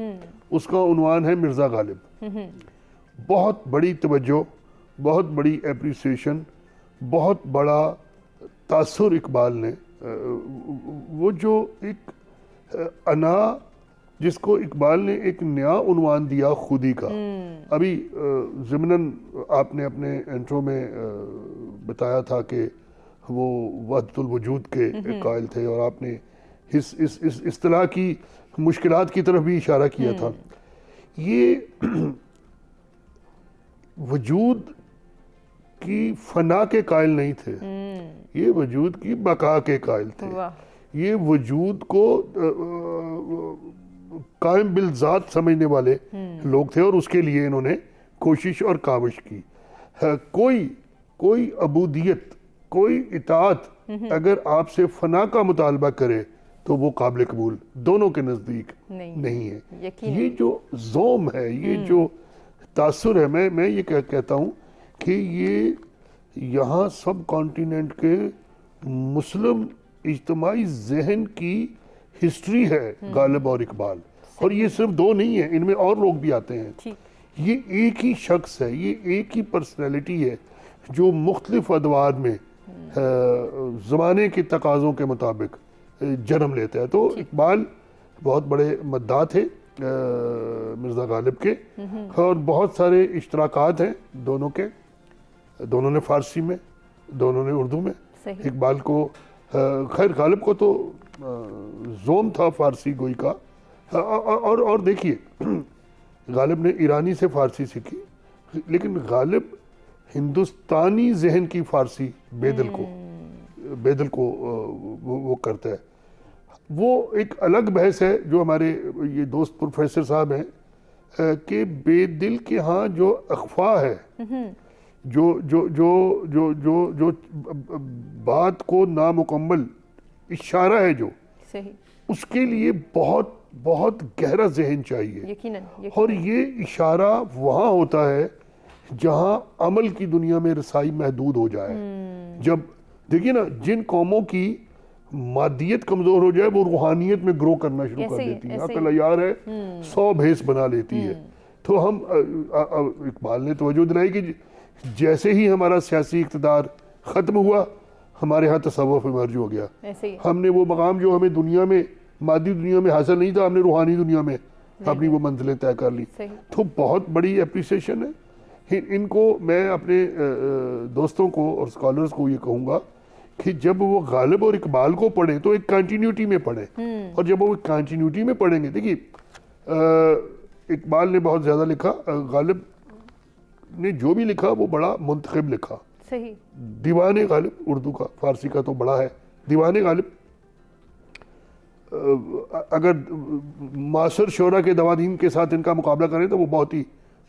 اس کا عنوان ہے مرزا غالب. بہت بڑی توجہ، بہت بڑی اپریسیشن، بہت بڑا تاثر اقبال نے، وہ جو ایک انا جس کو اقبال نے ایک نیا عنوان دیا خودی کا. ابھی ضمناً آپ نے اپنے انٹرو میں بتایا تھا کہ وہ وحدت الوجود کے قائل تھے، اور آپ نے اس اصطلاح کی مشکلات کی طرف بھی اشارہ کیا تھا. یہ وجود کی فنا کے قائل نہیں تھے، یہ وجود کی بقا کے قائل تھے. یہ وجود کو قائم بالذات سمجھنے والے لوگ تھے، اور اس کے لیے انہوں نے کوشش اور کاوش کی. کوئی عبودیت، کوئی اطاعت اگر آپ سے فنا کا مطالبہ کرے تو وہ قابل قبول دونوں کے نزدیک نہیں ہے. یہ جو زوم ہے، یہ جو تاثر ہے، میں یہ کہتا ہوں کہ یہ یہاں سب کانٹیننٹ کے مسلم اجتماعی ذہن کی ہسٹری ہے غالب اور اقبال. اور یہ صرف دو نہیں ہیں، ان میں اور لوگ بھی آتے ہیں. یہ ایک ہی شخص ہے، یہ ایک ہی پرسنالٹی ہے جو مختلف ادوار میں زمانے کے تقاضوں کے مطابق جنم لیتا ہے. تو اقبال بہت بڑے مداح تھے مرزا غالب کے، اور بہت سارے اشتراکات ہیں دونوں کے. دونوں نے فارسی میں، دونوں نے اردو میں. اقبال کو خیر غالب کو تو زوم تھا فارسی گوئی کا، اور دیکھیے غالب نے ایرانی سے فارسی سیکھی، لیکن غالب ہندوستانی ذہن کی فارسی بیدل کو وہ کرتا ہے. وہ ایک الگ بحث ہے جو ہمارے یہ دوست پروفیسر صاحب ہیں کہ بیدل کے ہاں جو اخفا ہے، جو بات کو نامکمل اشارہ ہے، جو اس کے لیے بہت بہت گہرا ذہن چاہیے. اور یہ اشارہ وہاں ہوتا ہے جہاں عمل کی دنیا میں رسائی محدود ہو جائے. جب دیکھیے نا، جن قوموں کی مادیت کمزور ہو جائے وہ روحانیت میں گرو کرنا شروع کر دیتی ہے. عقل عیار ہے 100 بھیس بنا لیتی ہے. تو ہم اقبال نے توجہ دلائی کہ جیسے ہی ہمارا سیاسی اقتدار ختم ہوا، ہمارے ہاں تصوف ایمرج ہو گیا. ہم نے وہ مقام جو ہمیں دنیا میں، مادی دنیا میں حاصل نہیں تھا، ہم نے روحانی دنیا میں اپنی وہ منزلیں طے کر لی. تو بہت بڑی اپریسیشن ہے. ان کو میں اپنے دوستوں کو اور اسکالرز کو یہ کہوں گا کہ جب وہ غالب اور اقبال کو پڑھیں تو ایک کنٹینیوٹی میں پڑھیں. اور جب وہ کنٹینیوٹی میں پڑھیں گے، دیکھیے اقبال نے بہت زیادہ لکھا، غالب نے جو بھی لکھا وہ بڑا منتخب لکھا. دیوان غالب اردو کا، فارسی کا تو بڑا ہے. دیوان غالب اگر معاصر شعراء کے دوادین کے ساتھ ان کا مقابلہ کریں تو وہ بہت ہی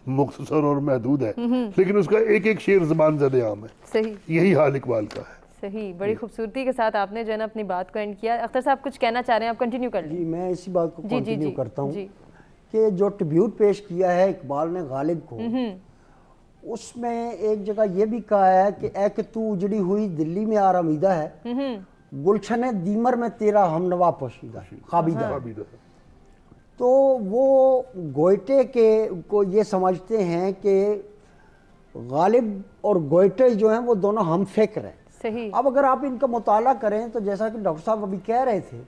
مختصر اور محدود ہے، لیکن اس کا ایک ایک شعر زبان زد عام ہے. یہی حال اقبال کا ہے. صحیح، بڑی خوبصورتی کے ساتھ آپ نے جو ہے نا اپنی بات کو اینڈ کیا. اختر صاحب کچھ کہنا چاہ رہے ہیں، آپ کنٹینیو کر لیں. جی میں اسی بات کو کنٹینیو کرتا ہوں کہ جو ٹریبیوٹ پیش کیا ہے اقبال نے غالب کو، اس میں ایک جگہ یہ بھی کہا ہے کہ اے کہ تو اجڑی ہوئی دلی میں آرامیدہ ہے، گلشن دیمر میں تیرا ہم نوا پوشیدہ خوابیدہ. تو وہ گوئٹے کے کو یہ سمجھتے ہیں کہ غالب اور گوئٹے جو ہیں وہ دونوں ہم فکر ہیں. صحیح. اب اگر آپ ان کا مطالعہ کریں تو جیسا کہ ڈاکٹر صاحب ابھی کہہ رہے تھے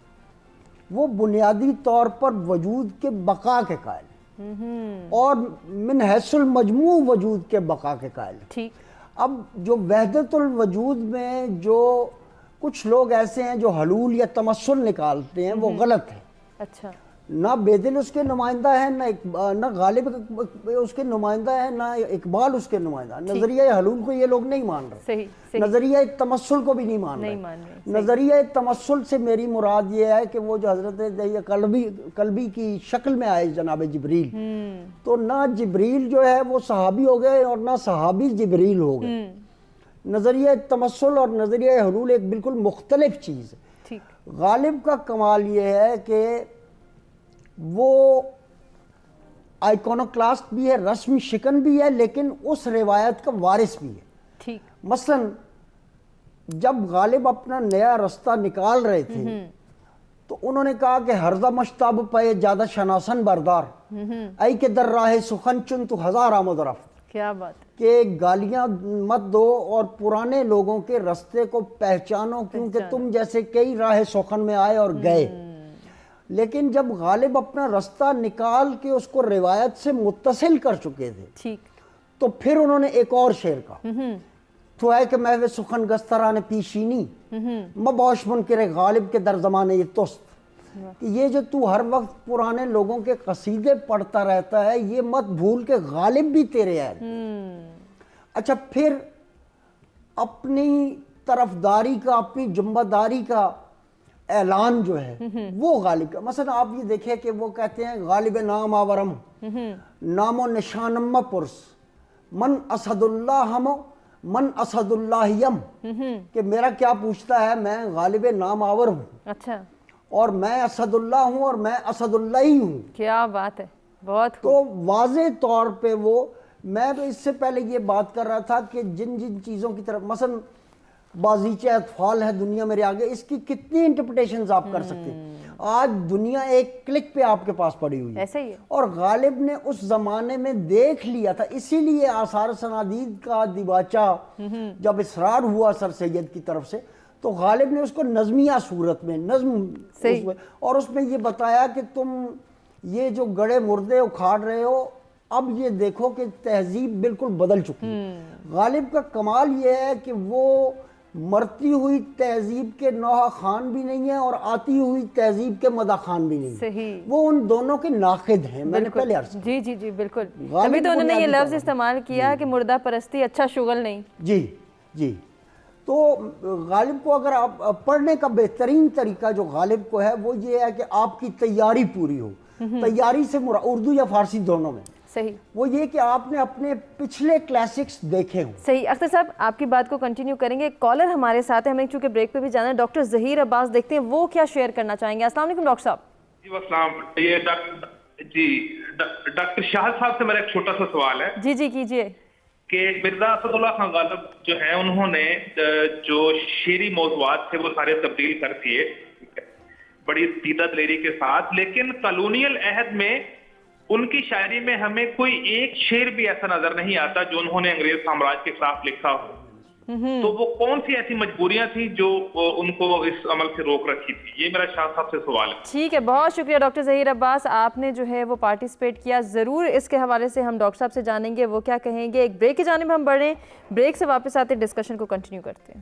وہ بنیادی طور پر وجود کے بقا کے قائل ہیں اور من حیث المجموع وجود کے بقا کے قائل ہیں. ٹھیک. اب جو وحدت الوجود میں جو کچھ لوگ ایسے ہیں جو حلول یا تمثل نکالتے ہیں وہ غلط ہے. اچھا. نہ بیدل اس کے نمائندہ ہے نہ غالب اس کے نمائندہ ہے نہ اقبال اس کے نمائندہ. نظریہ حلول کو یہ لوگ نہیں مان رہے. صحیح. نظریہ تمثل کو بھی نہیں مان رہے. نظریہ تمثل سے میری مراد یہ ہے کہ وہ جو حضرت قلبی کی شکل میں آئے جناب جبریل تو نہ جبریل جو ہے وہ صحابی ہو گئے اور نہ صحابی جبریل ہو گئے. نظریہ تمثل اور نظریہ حلول ایک بالکل مختلف چیز ہے. غالب کا کمال یہ ہے کہ وہ آئیکونوکلاسٹ بھی ہے، رسم شکن بھی ہے، لیکن اس روایت کا وارث بھی ہے. ٹھیک. مثلا جب غالب اپنا نیا رستہ نکال رہے تھے تو انہوں نے کہا کہ ہرزہ مشتاب پائے جادہ شناسن بردار ای کہ در راہ سخن چن تو ہزار آمد رفت. کیا بات. کہ گالیاں مت دو اور پرانے لوگوں کے رستے کو پہچانو کیونکہ تم جیسے کئی راہ سخن میں آئے اور گئے. لیکن جب غالب اپنا رستہ نکال کے اس کو روایت سے متصل کر چکے تھے ٹھیک تو پھر انہوں نے ایک اور شعر کہا تو ہے کہ محو سخن گستران پیشینی مبوش منکر غالب کے در زمانے یہ توست. کہ یہ جو تو ہر وقت پرانے لوگوں کے قصیدے پڑھتا رہتا ہے یہ مت بھول کہ غالب بھی تیرے ہے. اچھا پھر اپنی طرفداری کا اپنی جنبہ داری کا اعلان جو ہے وہ غالب کا. مثلا آپ یہ دیکھیں کہ وہ کہتے ہیں غالب نام آورم نام و نشانم پرس من اسد اللہ ہم من اسد اللہ یم. کہ میرا کیا پوچھتا ہے، میں غالب نام آور ہوں. اچھا. اور میں اسد اللہ ہوں اور میں اسد اللہ ہی ہوں. کیا بات ہے. بہت. تو واضح طور پہ وہ میں تو اس سے پہلے یہ بات کر رہا تھا کہ جن جن چیزوں کی طرف مثلا بازیچہ اطفال ہے دنیا میرے آگے، اس کی کتنی انٹرپریٹیشنز آپ کر سکتے ہیں. آج دنیا ایک کلک پہ آپ کے پاس پڑی ہوئی ہے. ایسا ہی ہے. اور غالب نے اس زمانے میں دیکھ لیا تھا، اسی لیے آثار سنادید کا دیباچہ جب اصرار ہوا سر سید کی طرف سے تو غالب نے اس کو نظمیہ صورت میں نظم اور اس میں یہ بتایا کہ تم یہ جو گڑے مردے اکھاڑ رہے ہو اب یہ دیکھو کہ تہذیب بالکل بدل چکی ہے. غالب کا کمال یہ ہے کہ وہ مرتی ہوئی تہذیب کے نوحہ خان بھی نہیں ہے اور آتی ہوئی تہذیب کے مدح خان بھی نہیں. صحیح. وہ ان دونوں کے ناقد ہیں. میں نے پہلے عرض جی جی جی بالکل. ابھی تو انہوں نے یہ لفظ استعمال کیا کہ مردہ پرستی اچھا شغل نہیں. جی جی. تو غالب کو اگر آپ پڑھنے کا بہترین طریقہ جو غالب کو ہے وہ یہ ہے کہ آپ کی تیاری پوری ہو. تیاری سے اردو یا فارسی دونوں میں. صحیح. وہ یہ کہ آپ نے اپنے پچھلے کلاسکس دیکھے ہوں. صحیح. اختر صاحب آپ کی بات کو کنٹینیو کریں گے. ایک کالر ہمارے ساتھ ہے، ہمیں چونکہ بریک پہ بھی جانا ہے. ڈاکٹر ظہیر عباس دیکھتے ہیں وہ کیا شیئر کرنا چاہیں گے. السلام علیکم ڈاکٹر صاحب. جی السلام. یہ ڈاکٹر شاہد صاحب سے میرا ایک چھوٹا سا سوال ہے. جی جی کیجیے. کہ مرزا اسد اللہ خان غالب جو ہے انہوں نے جو شعری موضوعات تھے وہ سارے تبدیل کر دیے بڑی سیدھا دلیری کے ساتھ، لیکن کالونیل عہد میں ان کی شاعری میں ہمیں کوئی ایک شعر بھی ایسا نظر نہیں آتا جو انہوں نے انگریز سامراج کے خلاف لکھا ہو. تو وہ کون سی ایسی مجبوریاں تھیں جو ان کو اس عمل سے روک رکھی تھی؟ یہ میرا شاہ صاحب سے سوال ہے. ٹھیک ہے، بہت شکریہ ڈاکٹر ظہیر عباس. آپ نے جو ہے وہ پارٹیسپیٹ کیا. ضرور اس کے حوالے سے ہم ڈاکٹر صاحب سے جانیں گے وہ کیا کہیں گے. ایک بریک کی جانب ہم بڑھ رہے ہیں، بریک سے واپس آتے ڈسکشن کو کنٹینیو کرتے ہیں.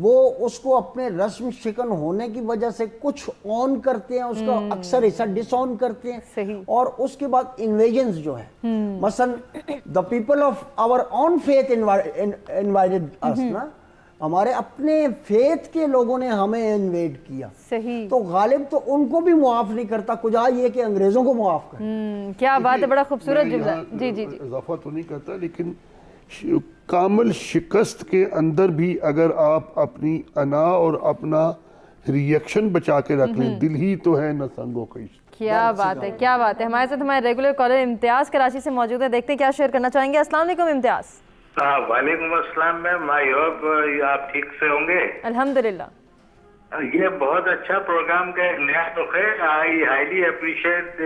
وہ اس کو اپنے رسم شکن ہونے کی وجہ سے کچھ آن کرتے ہیں, اس کا اکثر حصہ ڈس آن کرتے ہیں. صحیح. اور اس کے بعد انویژنز جو ہے, مثلا the people of our own faith invited us نا, ہمارے اپنے فیتھ کے لوگوں نے ہمیں انویٹ کیا. صحیح. تو غالب تو ان کو بھی معاف نہیں کرتا, کجا یہ کہ انگریزوں کو معاف کرے. کیا بات ہے, بڑا خوبصورت جملہ. جی جی جی. اضافہ تو نہیں کرتا, لیکن کامل شکست کے اندر بھی اگر آپ اپنی انا اور اپنا ریئیکشن بچا کے رکھ لیں, دل ہی تو ہے نہ سنگو کش. کیا بات ہے, کیا بات ہے. ہمارے ساتھ ہمارے ریگولر کالر امتیاز کراچی سے موجود ہے, دیکھتے ہیں کیا شیئر کرنا چاہیں گے. السلام علیکم امتیاز. وعلیکم السلام میم, آئی ہوپ آپ ٹھیک سے ہوں گے. الحمدللہ. یہ بہت اچھا پروگرام کا ایک نیا رخ ہے. I highly appreciate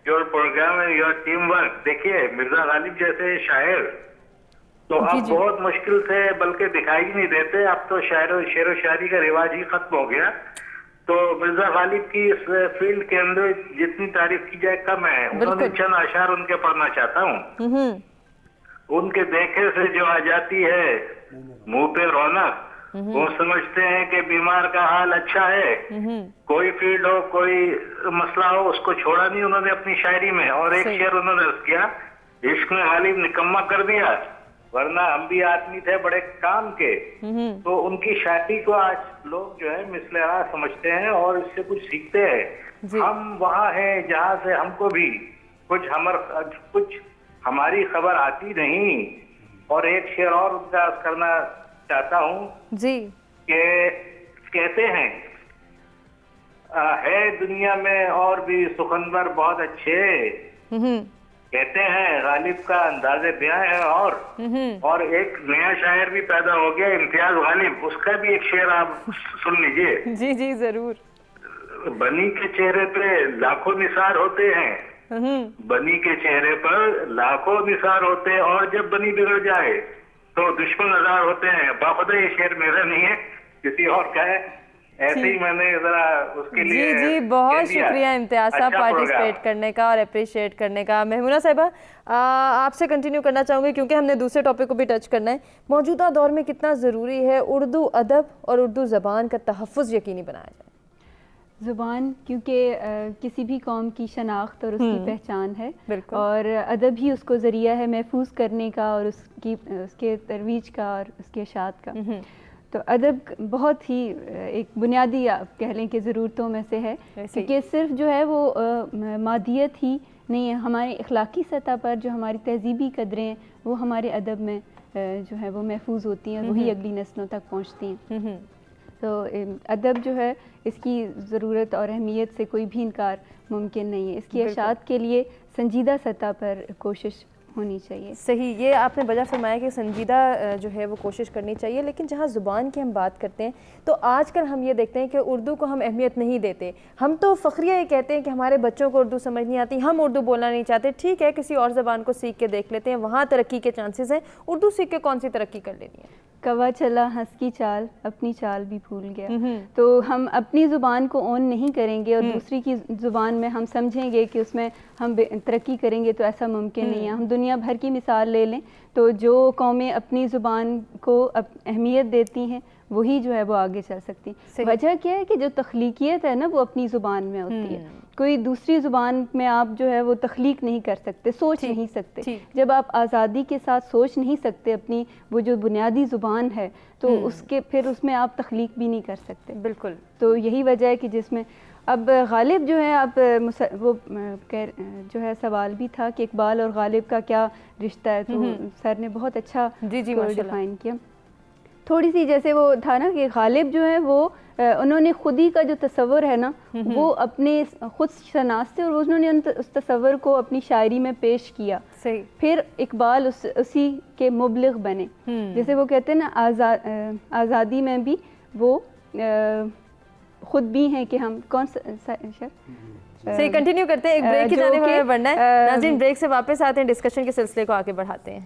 your programme and your team work. دیکھیے مرزا غالب جیسے شاعر تو اب بہت مشکل سے, بلکہ دکھائی نہیں دیتے. اب تو شعر و شاعری کا رواج ہی ختم ہو گیا. تو مرزا غالب کی اس فیلڈ کے اندر جتنی تعریف کی جائے کم ہے. انہوں نے چند اشعار ان کے پڑھنا چاہتا ہوں. ان کے دیکھے سے جو آ جاتی ہے منہ پہ رونق, وہ سمجھتے ہیں کہ بیمار کا حال اچھا ہے. کوئی فیلڈ ہو, کوئی مسئلہ ہو, اس کو چھوڑا نہیں انہوں نے اپنی شاعری میں. اور ایک شعر انہوں نے عرض کیا, عشق نے غالب نکما کر دیا, ورنہ ہم بھی آدمی تھے بڑے کام کے. تو ان کی شاعری کو آج لوگ جو ہے مثل راہ سمجھتے ہیں اور اس سے کچھ سیکھتے ہیں. ہم وہاں ہیں جہاں سے ہم کو بھی کچھ ہماری خبر آتی نہیں. اور ایک شعر اور ان کا کرنا چاہتا ہوں جی, کہ کہتے ہیں ہے دنیا میں اور بھی سخنور بہت اچھے, کہتے ہیں غالب کا انداز بیاں ہے. اور ایک نیا شاعر بھی پیدا ہو گیا, امتیاز غالب, اس کا بھی ایک شعر آپ سن لیجئے. جی جی ضرور. بنی کے چہرے پہ لاکھوں نثار ہوتے ہیں, بنی کے چہرے پر لاکھوں نثار ہوتے ہیں, اور جب بنی بگڑ جائے تو دشمن ہزار ہوتے ہیں. باخدا یہ شعر میرا نہیں ہے, کسی اور کا ہے. ایسے ہی میں نے ذرا اس کے لیے. جی جی, بہت شکریہ امتیاز صاحب پارٹیسپیٹ کرنے کا اور اپریشیٹ کرنے کا. مہمونہ صاحبہ, آپ سے کنٹینیو کرنا چاہوں گی کیونکہ ہم نے دوسرے ٹاپک کو بھی ٹچ کرنا ہے. موجودہ دور میں کتنا ضروری ہے اردو ادب اور اردو زبان کا تحفظ یقینی بنایا جائے؟ زبان کیونکہ کسی بھی قوم کی شناخت اور اس کی پہچان ہے, اور ادب ہی اس کو ذریعہ ہے محفوظ کرنے کا اور اس کے ترویج کا اور اس کے اشاعت کا. تو ادب بہت ہی ایک بنیادی آپ کہہ لیں کہ ضرورتوں میں سے ہے, کیونکہ صرف جو ہے وہ مادیت ہی نہیں ہے, ہمارے اخلاقی سطح پر جو ہماری تہذیبی قدریں ہیں وہ ہمارے ادب میں جو ہے وہ محفوظ ہوتی ہیں, وہی اگلی نسلوں تک پہنچتی ہیں. تو ادب جو ہے اس کی ضرورت اور اہمیت سے کوئی بھی انکار ممکن نہیں ہے. اس کی اشاعت کے لیے سنجیدہ سطح پر کوشش ہونی چاہیے. صحیح, یہ آپ نے بجا فرمایا کہ سنجیدہ جو ہے وہ کوشش کرنی چاہیے. لیکن جہاں زبان کی ہم بات کرتے ہیں تو آج کل ہم یہ دیکھتے ہیں کہ اردو کو ہم اہمیت نہیں دیتے. ہم تو فخریہ یہ کہتے ہیں کہ ہمارے بچوں کو اردو سمجھ نہیں آتی, ہم اردو بولنا نہیں چاہتے. ٹھیک ہے, کسی اور زبان کو سیکھ کے دیکھ لیتے ہیں, وہاں ترقی کے چانسز ہیں. اردو سیکھ کے کون سی ترقی کر لینی ہے؟ کوا چلا ہنس کی چال, اپنی چال بھی بھول گیا. تو ہم اپنی زبان کو اون نہیں کریں گے اور دوسری کی زبان میں ہم سمجھیں گے کہ اس میں ہم ترقی کریں گے, تو ایسا ممکن نہیں ہے. ہم دنیا بھر کی مثال لے لیں تو جو قومیں اپنی زبان کو اہمیت دیتی ہیں وہی جو ہے وہ آگے چل سکتی ہیں. وجہ کیا ہے کہ جو تخلیقیت ہے نا وہ اپنی زبان میں ہوتی ہے. کوئی دوسری زبان میں آپ جو ہے وہ تخلیق نہیں کر سکتے, سوچ نہیں سکتے. جب آپ آزادی کے ساتھ سوچ نہیں سکتے اپنی وہ جو بنیادی زبان ہے, تو اس کے پھر اس میں آپ تخلیق بھی نہیں کر سکتے. بالکل. تو یہی وجہ ہے کہ جس میں اب غالب جو ہے, آپ وہ جو ہے سوال بھی تھا کہ اقبال اور غالب کا کیا رشتہ ہے, تو سر نے بہت اچھا ڈیفائن کیا. تھوڑی سی جیسے وہ تھا نا کہ غالب جو ہے وہ انہوں نے خود ہی کا جو تصور ہے نا وہ اپنے خود شناخت سے, اور انہوں نے اس تصور کو اپنی شاعری میں پیش کیا. پھر اقبال اسی کے مبلغ بنے. جیسے وہ کہتے ہیں نا آزادی میں بھی وہ خود بھی ہیں کہ ہم کون سا صحیح. کنٹینیو کرتے ہیں, ایک بریک کی جانب ہمیں بڑھنا ہے. ناظرین بریک سے واپس آتے ہیں, ڈسکشن کے سلسلے کو آگے بڑھاتے ہیں.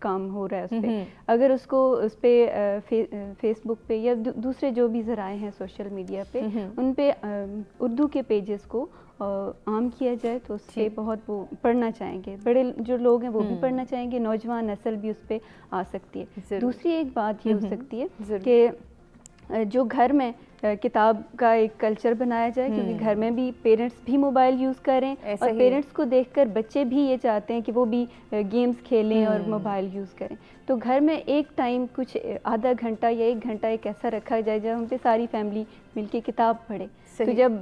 کام ہو رہا ہے اس پہ، اگر اس کو اس پہ فیس بک پہ یا دوسرے جو بھی ذرائع ہیں سوشل میڈیا پہ ان پہ اردو کے پیجز کو عام کیا جائے تو اس پہ بہت وہ پڑھنا چاہیں گے، بڑے جو لوگ ہیں وہ بھی پڑھنا چاہیں گے، نوجوان نسل بھی اس پہ آ سکتی ہے۔ دوسری ایک بات یہ ہو سکتی ہے کہ جو گھر میں کتاب کا ایک کلچر بنایا جائے، کیونکہ گھر میں بھی پیرنٹس بھی موبائل یوز کریں اور پیرنٹس کو دیکھ کر بچے بھی یہ چاہتے ہیں کہ وہ بھی گیمز کھیلیں اور موبائل یوز کریں، تو گھر میں ایک ٹائم کچھ آدھا گھنٹہ یا 1 گھنٹہ ایک ایسا رکھا جائے جب ہم پہ ساری فیملی مل کے کتاب پڑھے، تو جب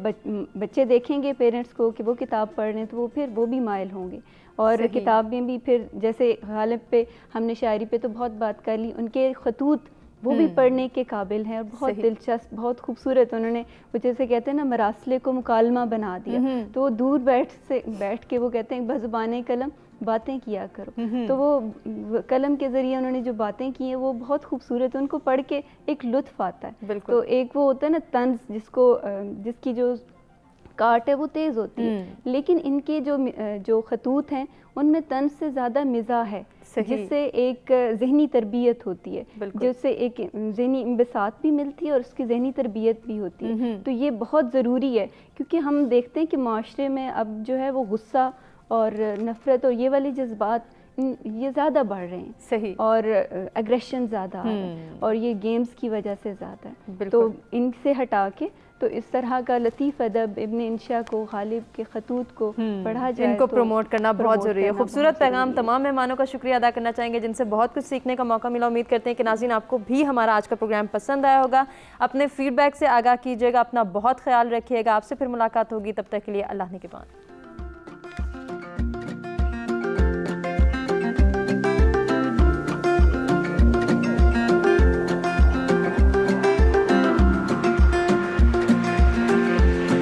بچے دیکھیں گے پیرنٹس کو کہ وہ کتاب پڑھ رہے ہیں تو وہ پھر وہ بھی مائل ہوں گے، اور کتاب میں بھی پھر جیسے غالب پہ ہم نے شاعری پہ تو بہت بات کر لی، ان کے خطوط وہ بھی پڑھنے کے قابل ہیں اور بہت دلچسپ، بہت خوبصورت، انہوں نے وہ جیسے کہتے ہیں نا مراسلے کو مکالمہ بنا دیا، تو وہ دور بیٹھ کے وہ کہتے ہیں بزبانِ قلم باتیں کیا کرو، تو وہ قلم کے ذریعے انہوں نے جو باتیں کی ہیں وہ بہت خوبصورت، ان کو پڑھ کے ایک لطف آتا ہے۔ تو ایک وہ ہوتا ہے نا طنز، جس کی جو کاٹ ہے وہ تیز ہوتی ہے، لیکن ان کے جو خطوط ہیں ان میں طنز سے زیادہ مزاح ہے، جس سے ایک ذہنی تربیت ہوتی ہے، جس سے ایک ذہنی انبساط بھی ملتی ہے اور اس کی ذہنی تربیت بھی ہوتی ہے، تو یہ بہت ضروری ہے، کیونکہ ہم دیکھتے ہیں کہ معاشرے میں اب جو ہے وہ غصہ اور نفرت اور یہ والی جذبات یہ زیادہ بڑھ رہے ہیں، اور اگریشن زیادہ آ رہا ہے، اور یہ گیمز کی وجہ سے زیادہ ہے، تو ان سے ہٹا کے تو اس طرح کا لطیف ادب ابن انشا کو، غالب کے خطوط کو پڑھا جائے، ان کو پروموٹ کرنا بہت ضروری ہے۔ خوبصورت پیغام، تمام مہمانوں کا شکریہ ادا کرنا چاہیں گے جن سے بہت کچھ سیکھنے کا موقع ملا۔ امید کرتے ہیں کہ ناظرین آپ کو بھی ہمارا آج کا پروگرام پسند آیا ہوگا، اپنے فیڈ بیک سے آگاہ کیجیے گا، اپنا بہت خیال رکھیے گا، آپ سے پھر ملاقات ہوگی، تب تک کے لیے اللہ نگہبان۔